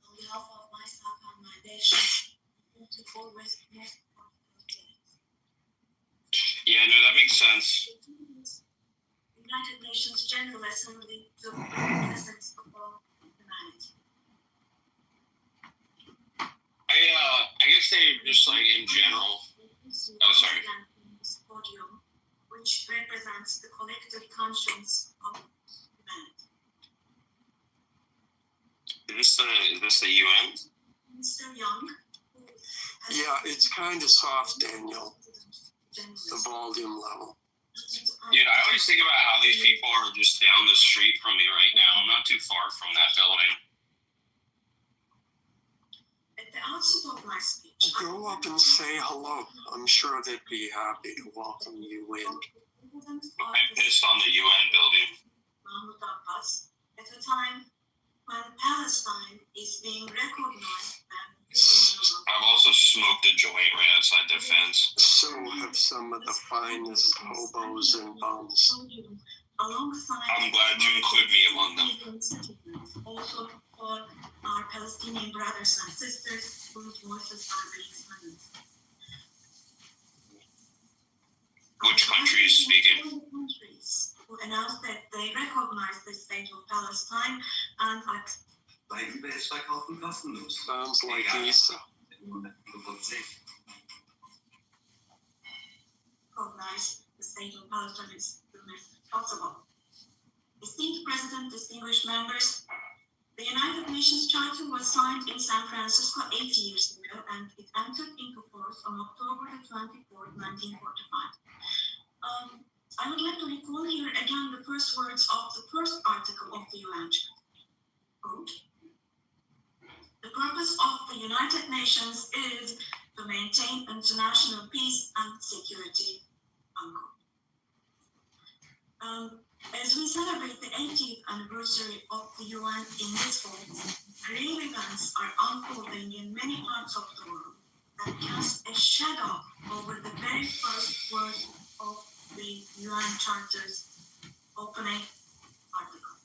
On behalf of myself and my nation, yeah, no, that makes sense. United Nations General Assembly to the essence of all humanity. I guess they just like in general. Oh, sorry. Podium, which represents the collective conscience of humanity. Is this the UN? Mr. Young. Yeah, it's kind of soft, Daniel. The volume level. Dude, I always think about how these people are just down the street from me right now. I'm not too far from that building. At the outset of my speech, go up and say hello. I'm sure they'd be happy to welcome you in. I'm pissed on the UN building. Mahmoud Abbas, at a time when Palestine is being recognized and I've also smoked a joint right outside the fence. So have some of the finest hobos and bums. I'm glad you include me among them. Also for our Palestinian brothers and sisters whose voices are being silenced. Which country is speaking? Countries who announced that they recognize the state of Palestine and sounds like Isa. Recognize the state of Palestine as soon as possible. Esteemed President, distinguished members, the United Nations Charter was signed in San Francisco 8 years ago and it entered into force on October 24, 1945. I would like to recall here again the first words of the first article of the UN Charter. Quote, the purpose of the United Nations is to maintain international peace and security. As we celebrate the 80th anniversary of the UN in this fall, grave events are unfolding in many parts of the world that cast a shadow over the very first words of the UN Charter's opening article.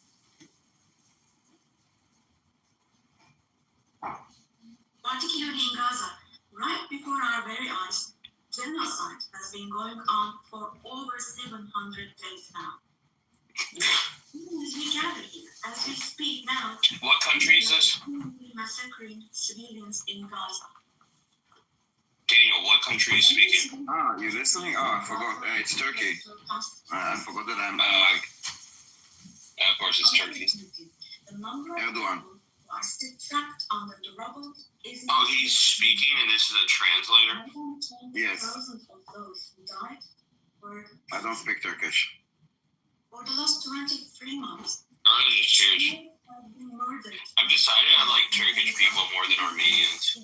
Particularly in Gaza, right before our very eyes, genocide has been going on for over 700 days now. Even as we gather here, as we speak now, What country is this? massacring civilians in Gaza. Daniel, what country is speaking? Ah, you listening? Oh, I forgot. It's Turkey. I forgot that I'm like. Of course, it's Turkey. The number of Erdogan. people who are still trapped under the rubble is Oh, he's speaking, and this is a translator. Yes. Thousands of those who died were I don't speak Turkish. for the last 23 months. Oh, this is serious. Have been murdered I've decided I like Turkish people more than Armenians.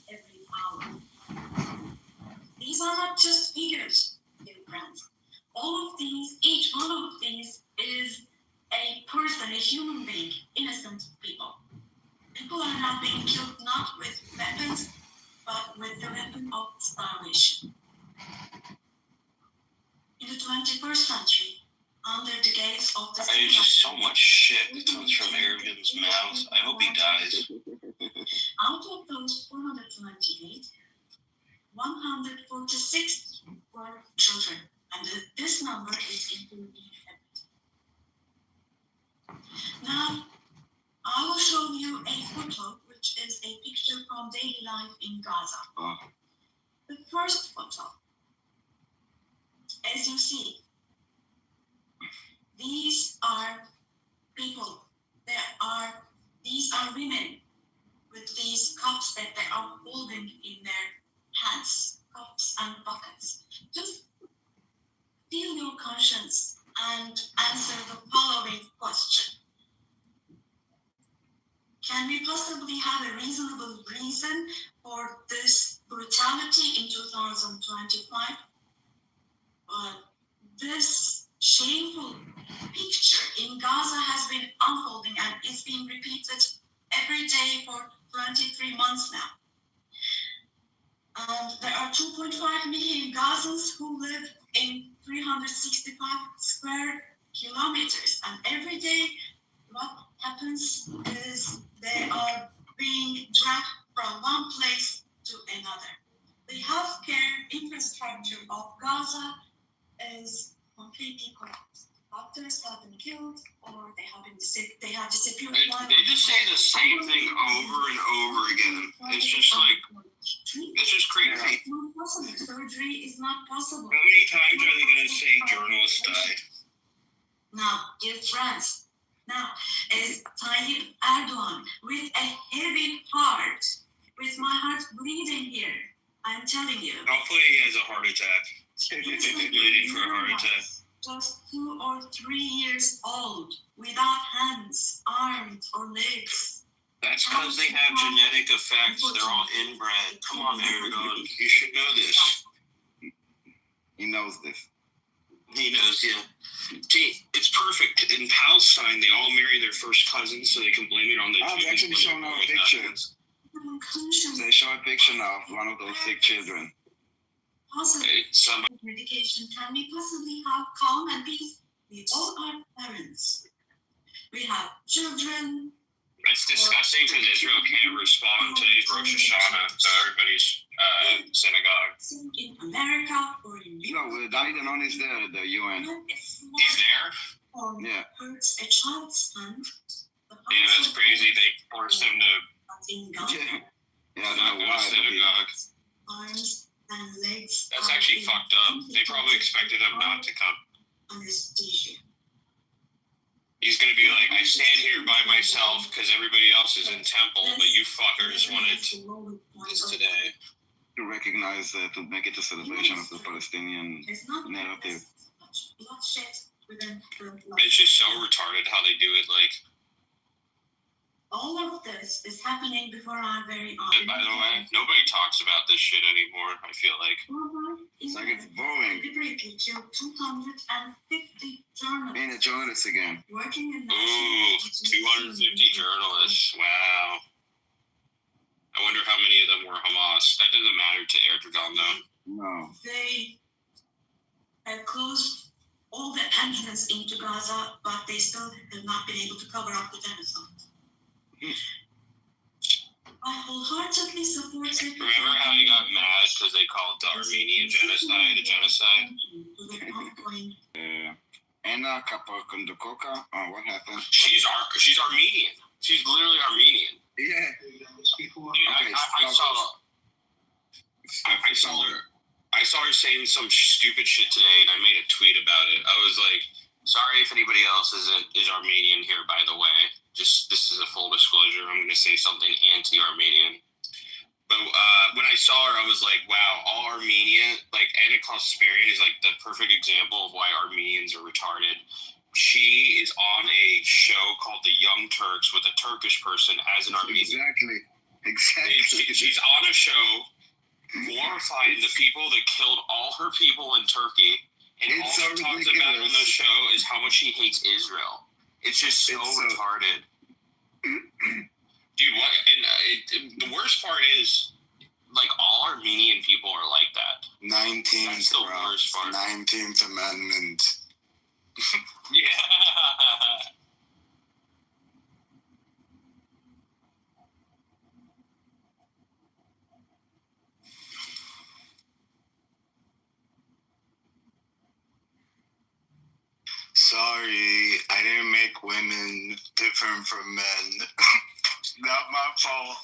every hour. These are not just figures, dear friends. All of these, each one of these is a person, a human being, innocent people. People are now being killed not with weapons, but with the weapon of starvation. In the 21st century, under the gaze of the There's just so much shit that comes from Erdogan's mouth. I hope he dies. out of those 498, 146 were children, and this number is including everything. Now, I will show you a photo, which is a picture from daily life in Gaza. Oh. The first photo, as you see, these are people. These are women with these cups that they are holding in their hands, cups and buckets. Just feel your conscience and answer the following question. Can we possibly have a reasonable reason for this brutality in 2025? This shameful picture in Gaza has been unfolding and is being repeated every day for 23 months now. And there are 2.5 million Gazans who live in 365 square kilometers. And every day, what happens is they are being dragged from one place to another. The healthcare infrastructure of Gaza is completely collapsed. Doctors have been killed, or they have disappeared. They just say the same thing over and over again. It's just like, it's just crazy. It's not possible. Surgery is not possible. How many times are they going to say journalists died? Now, dear friends, now is Tayyip Erdogan with a heavy heart, with my heart bleeding here. I'm telling you. Hopefully he has a heart attack. Bleeding for a heart attack. Just 2 or 3 years old, without hands, arms, or legs. That's because they have genetic effects. They're all inbred. Come on, Erdogan. You should know this. He knows this. He knows, yeah. See, it's perfect. In Palestine, they all marry their first cousins so they can blame it on the Jews. I've actually shown a picture. They show a picture now of one of those sick children. Possibly, medication can we possibly have calm and peace? We all are parents. We have children. It's disgusting because Israel can't respond to today's Rosh Hashanah, so everybody's synagogue. In America or in No, Biden is there, the UN. He's there? Yeah. Hurts a child's hand. Yeah, that's crazy. They forced him to Yeah, I don't know why. synagogue. Arms and legs. That's actually fucked up. They probably expected him not to come. Anesthesia. He's gonna be like, I stand here by myself because everybody else is in temple, but you fuckers wanted this today. To recognize, to make it a celebration of the Palestinian narrative. It's just so retarded how they do it. Like, all of this is happening before our very eyes. and by the way, nobody talks about this shit anymore. I feel like It's like it's boring. Deliberately killed 250 journalists. Being a journalist again. Working in 250 journalists. Wow. I wonder how many of them were Hamas. That doesn't matter to Erdogan, though. No. They have closed all the entrance into Gaza, but they still have not been able to cover up the genocide. I wholeheartedly support it. Remember how he got mad because they called the Armenian genocide a genocide? Anna Kapakondokoka. Oh, what happened? She's Armenian. She's literally Armenian. Yeah. I saw her saying some stupid shit today, and I made a tweet about it. I was like, sorry if anybody else is Armenian here, by the way. Just this is a full disclosure. I'm going to say something anti-Armenian. But when I saw her, I was like, wow, all Armenian, like Anna Kasparian is like the perfect example of why Armenians are retarded. She is on a show called The Young Turks with a Turkish person as an Armenian. Exactly. She's on a show glorifying the people that killed all her people in Turkey. And all she talks about on the show is how much she hates Israel. It's just so retarded. Dude, what? And the worst part is, like, all Armenian people are like that. 19th, That's the worst part. 19th Amendment. Yeah. Sorry, I didn't make women different from men. Not my fault.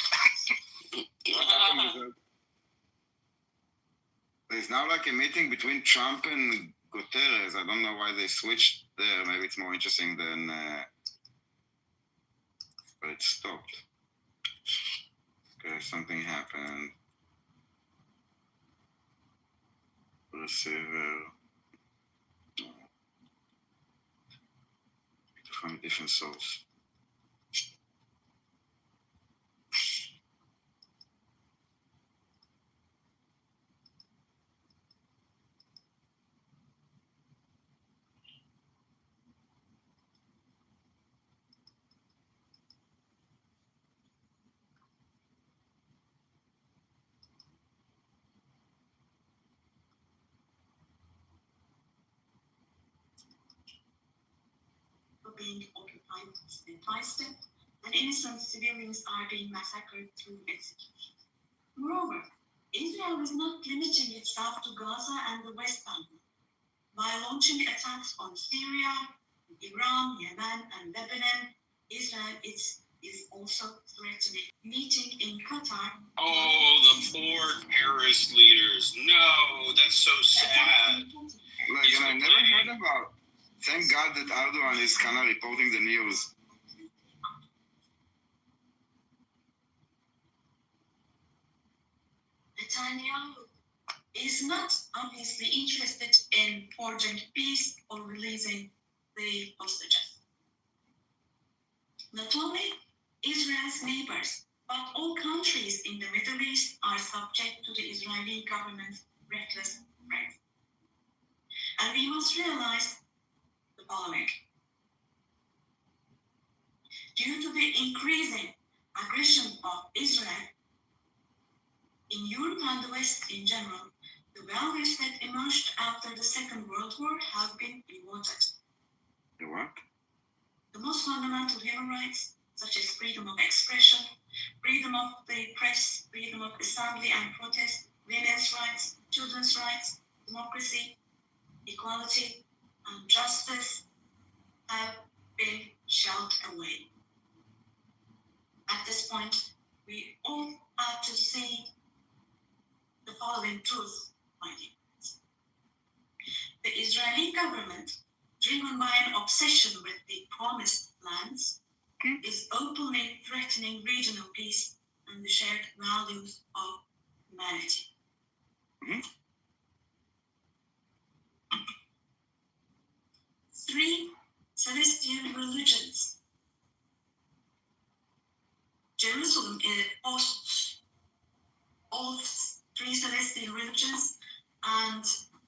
There's now like a meeting between Trump and Guterres. I don't know why they switched there. Maybe it's more interesting than. But it stopped. Okay, something happened. Receiver. From a different source. Being occupied in Palestine, and innocent civilians are being massacred through execution. Moreover, Israel is not limiting itself to Gaza and the West Bank. By launching attacks on Syria, Iran, Yemen, and Lebanon, Israel is also threatening. Meeting in Qatar. Oh, the poor terrorist leaders. No, that's so sad. Like, and I never heard about. Thank God that Erdogan is kind of reporting the news. Netanyahu is not obviously interested in forging peace or releasing the hostages. Not only Israel's neighbors, but all countries in the Middle East are subject to the Israeli government's reckless threats. And we must realize the following. Due to the increasing aggression of Israel in Europe and the West in general, the values that emerged after the Second World War have been rewarded. The what? The most fundamental human rights, such as freedom of expression, freedom of the press, freedom of assembly and protest, women's rights, children's rights, democracy, equality, and justice, have been shelled away. At this point, we all have to see the following truth, my dear friends. The Israeli government, driven by an obsession with the promised lands, is openly threatening regional peace and the shared values of humanity. Three celestial religions. Jerusalem hosts all three celestial religions and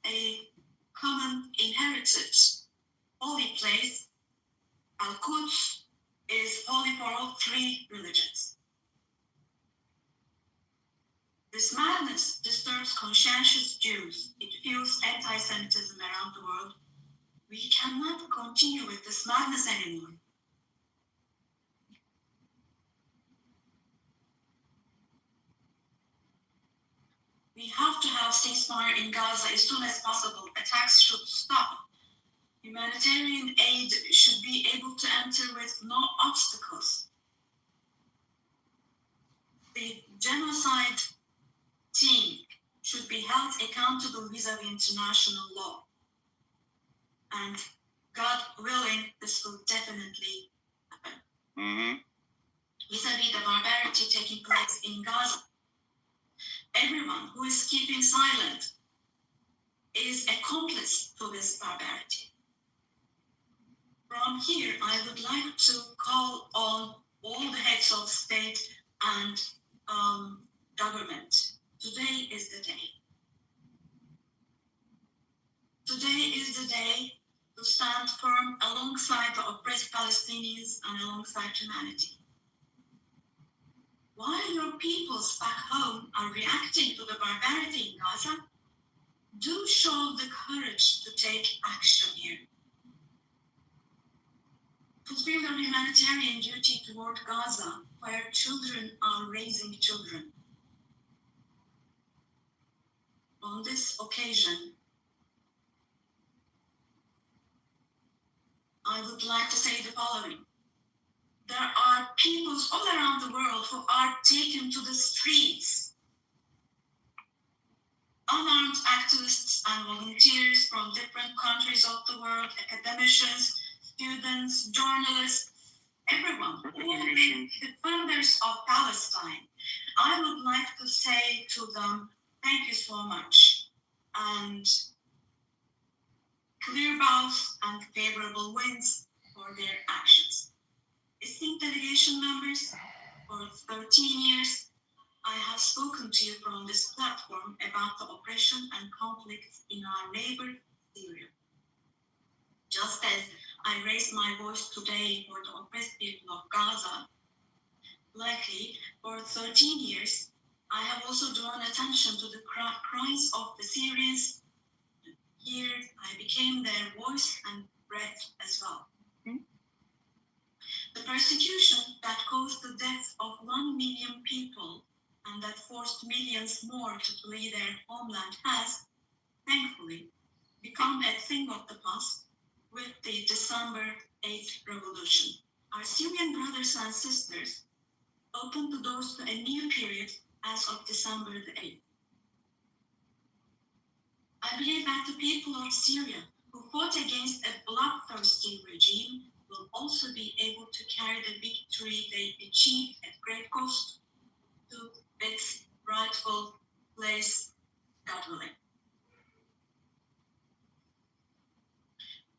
a common inherited holy place. Al-Quds is holy for all three religions. This madness disturbs conscientious Jews. It fuels anti-Semitism around the world. We cannot continue with this madness anymore. We have to have ceasefire in Gaza as soon as possible. Attacks should stop. Humanitarian aid should be able to enter with no obstacles. The genocide team should be held accountable vis-a-vis international law. And God willing, this will definitely happen. Mm-hmm. Vis-a-vis the barbarity taking place in Gaza, everyone who is keeping silent is accomplice to this barbarity. From here, I would like to call on all the heads of state and government. Today is the day. Today is the day to stand firm alongside the oppressed Palestinians and alongside humanity. While your peoples back home are reacting to the barbarity in Gaza, do show the courage to take action here. Fulfill your humanitarian duty toward Gaza, where children are raising children. On this occasion, I would like to say the following. There are peoples all around the world who are taken to the streets. Unarmed activists and volunteers from different countries of the world, academicians, students, journalists, everyone, all the defenders of Palestine. I would like to say to them, thank you so much. And clear bows and favorable winds for their actions. Esteemed delegation members, for 13 years, I have spoken to you from this platform about the oppression and conflict in our neighbor, Syria. Just as I raise my voice today for the oppressed people of Gaza, likely for 13 years, I have also drawn attention to the cries of the Syrians. Here, I became their voice and breath as well. The persecution that caused the death of 1 million people and that forced millions more to flee their homeland has, thankfully, become a thing of the past with the December 8th revolution. Our Syrian brothers and sisters opened the doors to a new period as of December the 8th. I believe that the people of Syria who fought against a bloodthirsty regime will also be able to carry the victory they achieved at great cost to its rightful place, God willing.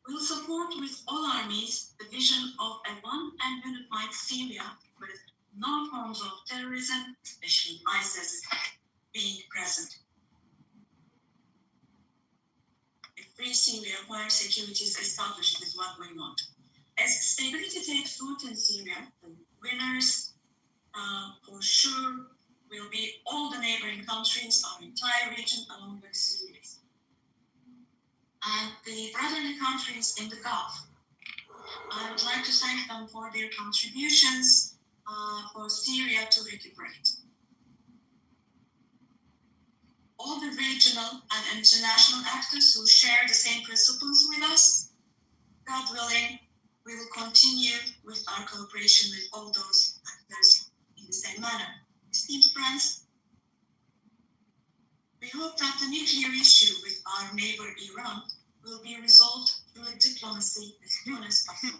We'll support with all armies the vision of a one and unified Syria with no forms of terrorism, especially ISIS, being present. A free Syria where security is established is what we want. As stability takes root in Syria, the winners for sure will be all the neighboring countries, our entire region, along with Syria. And the brotherly countries in the Gulf. I would like to thank them for their contributions for Syria to recuperate. All the regional and international actors who share the same principles with us, God willing, we will continue with our cooperation with all those actors in the same manner. Esteemed friends, we hope that the nuclear issue with our neighbor Iran will be resolved through diplomacy as soon as possible.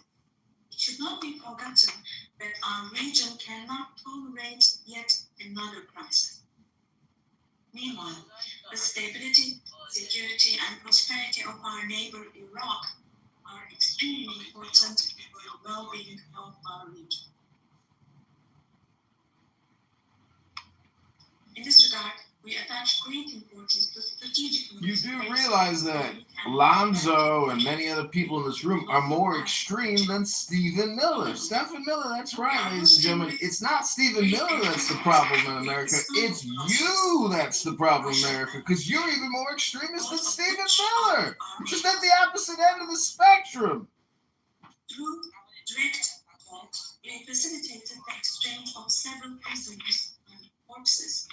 It should not be forgotten that our region cannot tolerate yet another crisis. Meanwhile, the stability, security, and prosperity of our neighbor Iraq are extremely important for the well-being of our region. In this regard, we attach great importance to strategic moves. You do realize that Lonzo and many other people in this room are more extreme than Stephen Miller. Stephen Miller, that's right, ladies and gentlemen. It's not Stephen Miller that's the problem in America. It's you that's the problem in America, because you're even more extremist than Stephen Miller. Just at the opposite end of the spectrum. Through direct talks, we facilitated the exchange of several prisoners and corpses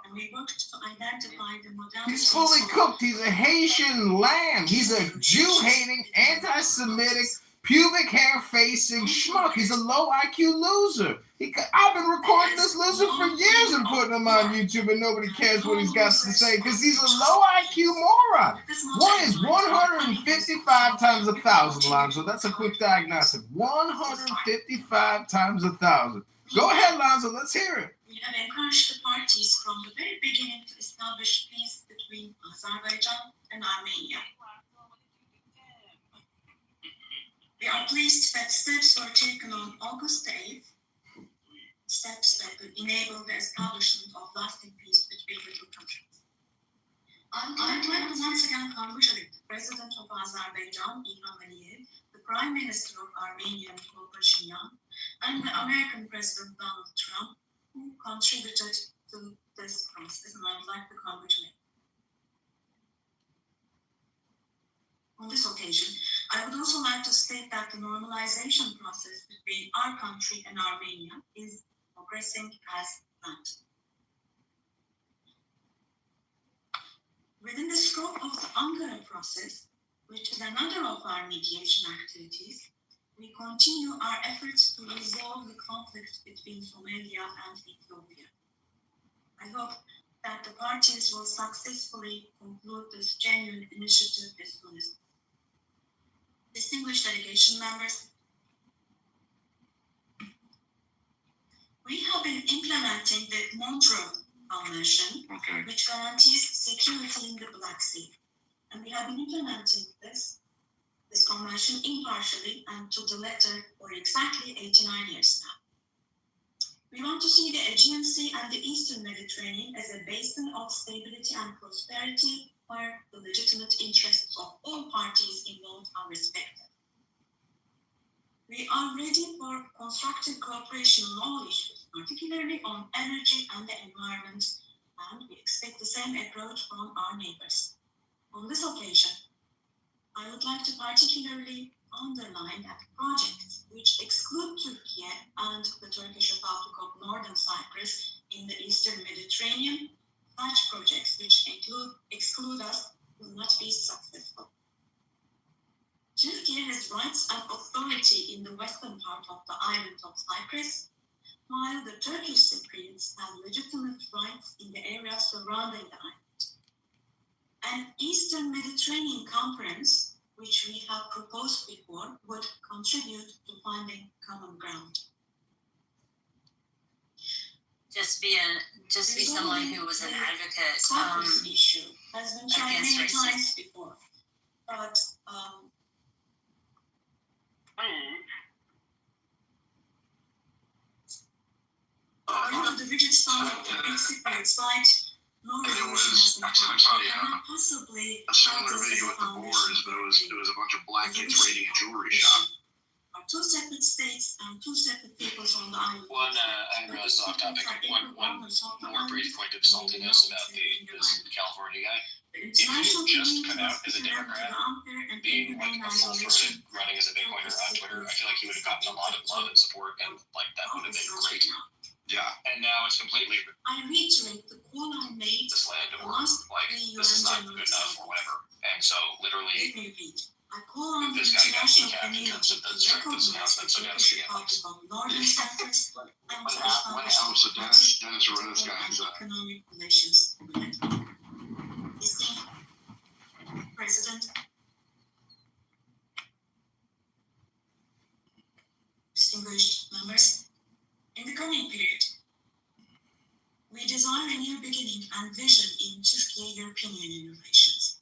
and we worked to identify the modalities. He's fully cooked. He's a Haitian lamb. He's a Jew-hating, anti-Semitic, pubic hair-facing schmuck. He's a low IQ loser. I've been recording this loser for years and putting him on YouTube, and nobody cares what he's got to say because he's a low IQ moron. One is 155 times 1,000, Lonzo. That's a quick diagnostic. 155 times 1,000. Go ahead, Lonzo. Let's hear it. We have encouraged the parties from the very beginning to establish peace between Azerbaijan and Armenia. We are pleased that steps were taken on August 8th, steps that could enable the establishment of lasting peace between the two countries. I would like to once again congratulate the President of Azerbaijan, Ilham Aliyev, the Prime Minister of Armenia, Nikol Pashinyan, and the American President Donald Trump, who contributed to this process, and I would like to congratulate. On this occasion, I would also like to state that the normalization process between our country and Armenia is progressing as planned. Within the scope of the Ankara process, which is another of our mediation activities, we continue our efforts to resolve the conflict between Somalia and Ethiopia. I hope that the parties will successfully conclude this genuine initiative as soon as possible. Distinguished delegation members, we have been implementing the Montreux Convention, which guarantees security in the Black Sea. And we have been implementing this convention impartially and to the letter for exactly 89 years now. We want to see the Aegean Sea and the Eastern Mediterranean as a basin of stability and prosperity where the legitimate interests of all parties involved are respected. We are ready for constructive cooperation on all issues, particularly on energy and the environment, and we expect the same approach from our neighbors. On this occasion, I would like to particularly underline that projects which exclude Turkey and the Turkish Republic of Northern Cyprus in the Eastern Mediterranean, such projects which exclude us will not be successful. Turkey has rights and authority in the western part of the island of Cyprus, while the Turkish Cypriots have legitimate rights in the area surrounding the island. An Eastern Mediterranean Conference, which we have proposed before, would contribute to finding common ground. Just be someone who was an advocate Cyprus issue has been tried against many racism. times before, but one of the rigid style of the Greek Cypriot side, no resolution has been found. We cannot possibly a similar video at the borders, but it was a bunch of black kids raiding a jewelry shop. Are two separate states and two separate peoples on the island. I realize it's off topic. One more brief point of saltiness about this California guy. If he had just come out as a Democrat, being like a full-throated running as a Bitcoiner on Twitter, I feel like he would have gotten a lot of love and support, and like that would have been great. Yeah. And now it's completely I reiterate the call I made. this land, or like this is not good enough, or whatever. And so literally, I call on the this guy got international decapped in community terms of the to strength of his recognize announcement. So the guys, Turkish again, Republic of Northern Cyprus and to What establish else did Dennis Rhodes guys economic relations with it. Esteemed President, distinguished members, in the coming period, we desire a new beginning and vision in Turkey-European Union relations.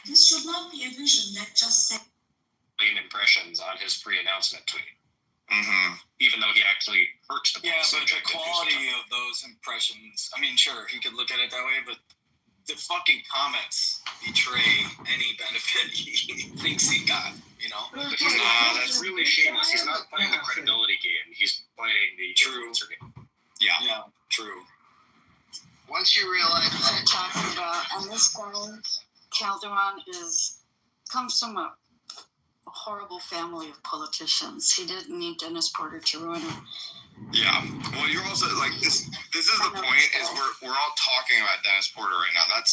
This should not be a vision that just says impressions on his pre-announcement tweet. Mm-hmm. Even though he actually hurts the Yeah, but the subject if he's quality of those impressions, I mean, sure, he could look at it that way, but the fucking comments betray any benefit he thinks he got, you know? That's really shameless. He's not playing the credibility game. He's playing the influencer game. Yeah, true. Once you realize What I'm talking about, and this guy, Calderon, comes from a horrible family of politicians. He didn't need Dennis Porter to ruin him. Yeah. Well, you're also like this. This is the point. Is we're all talking about Dennis Porter right now. That's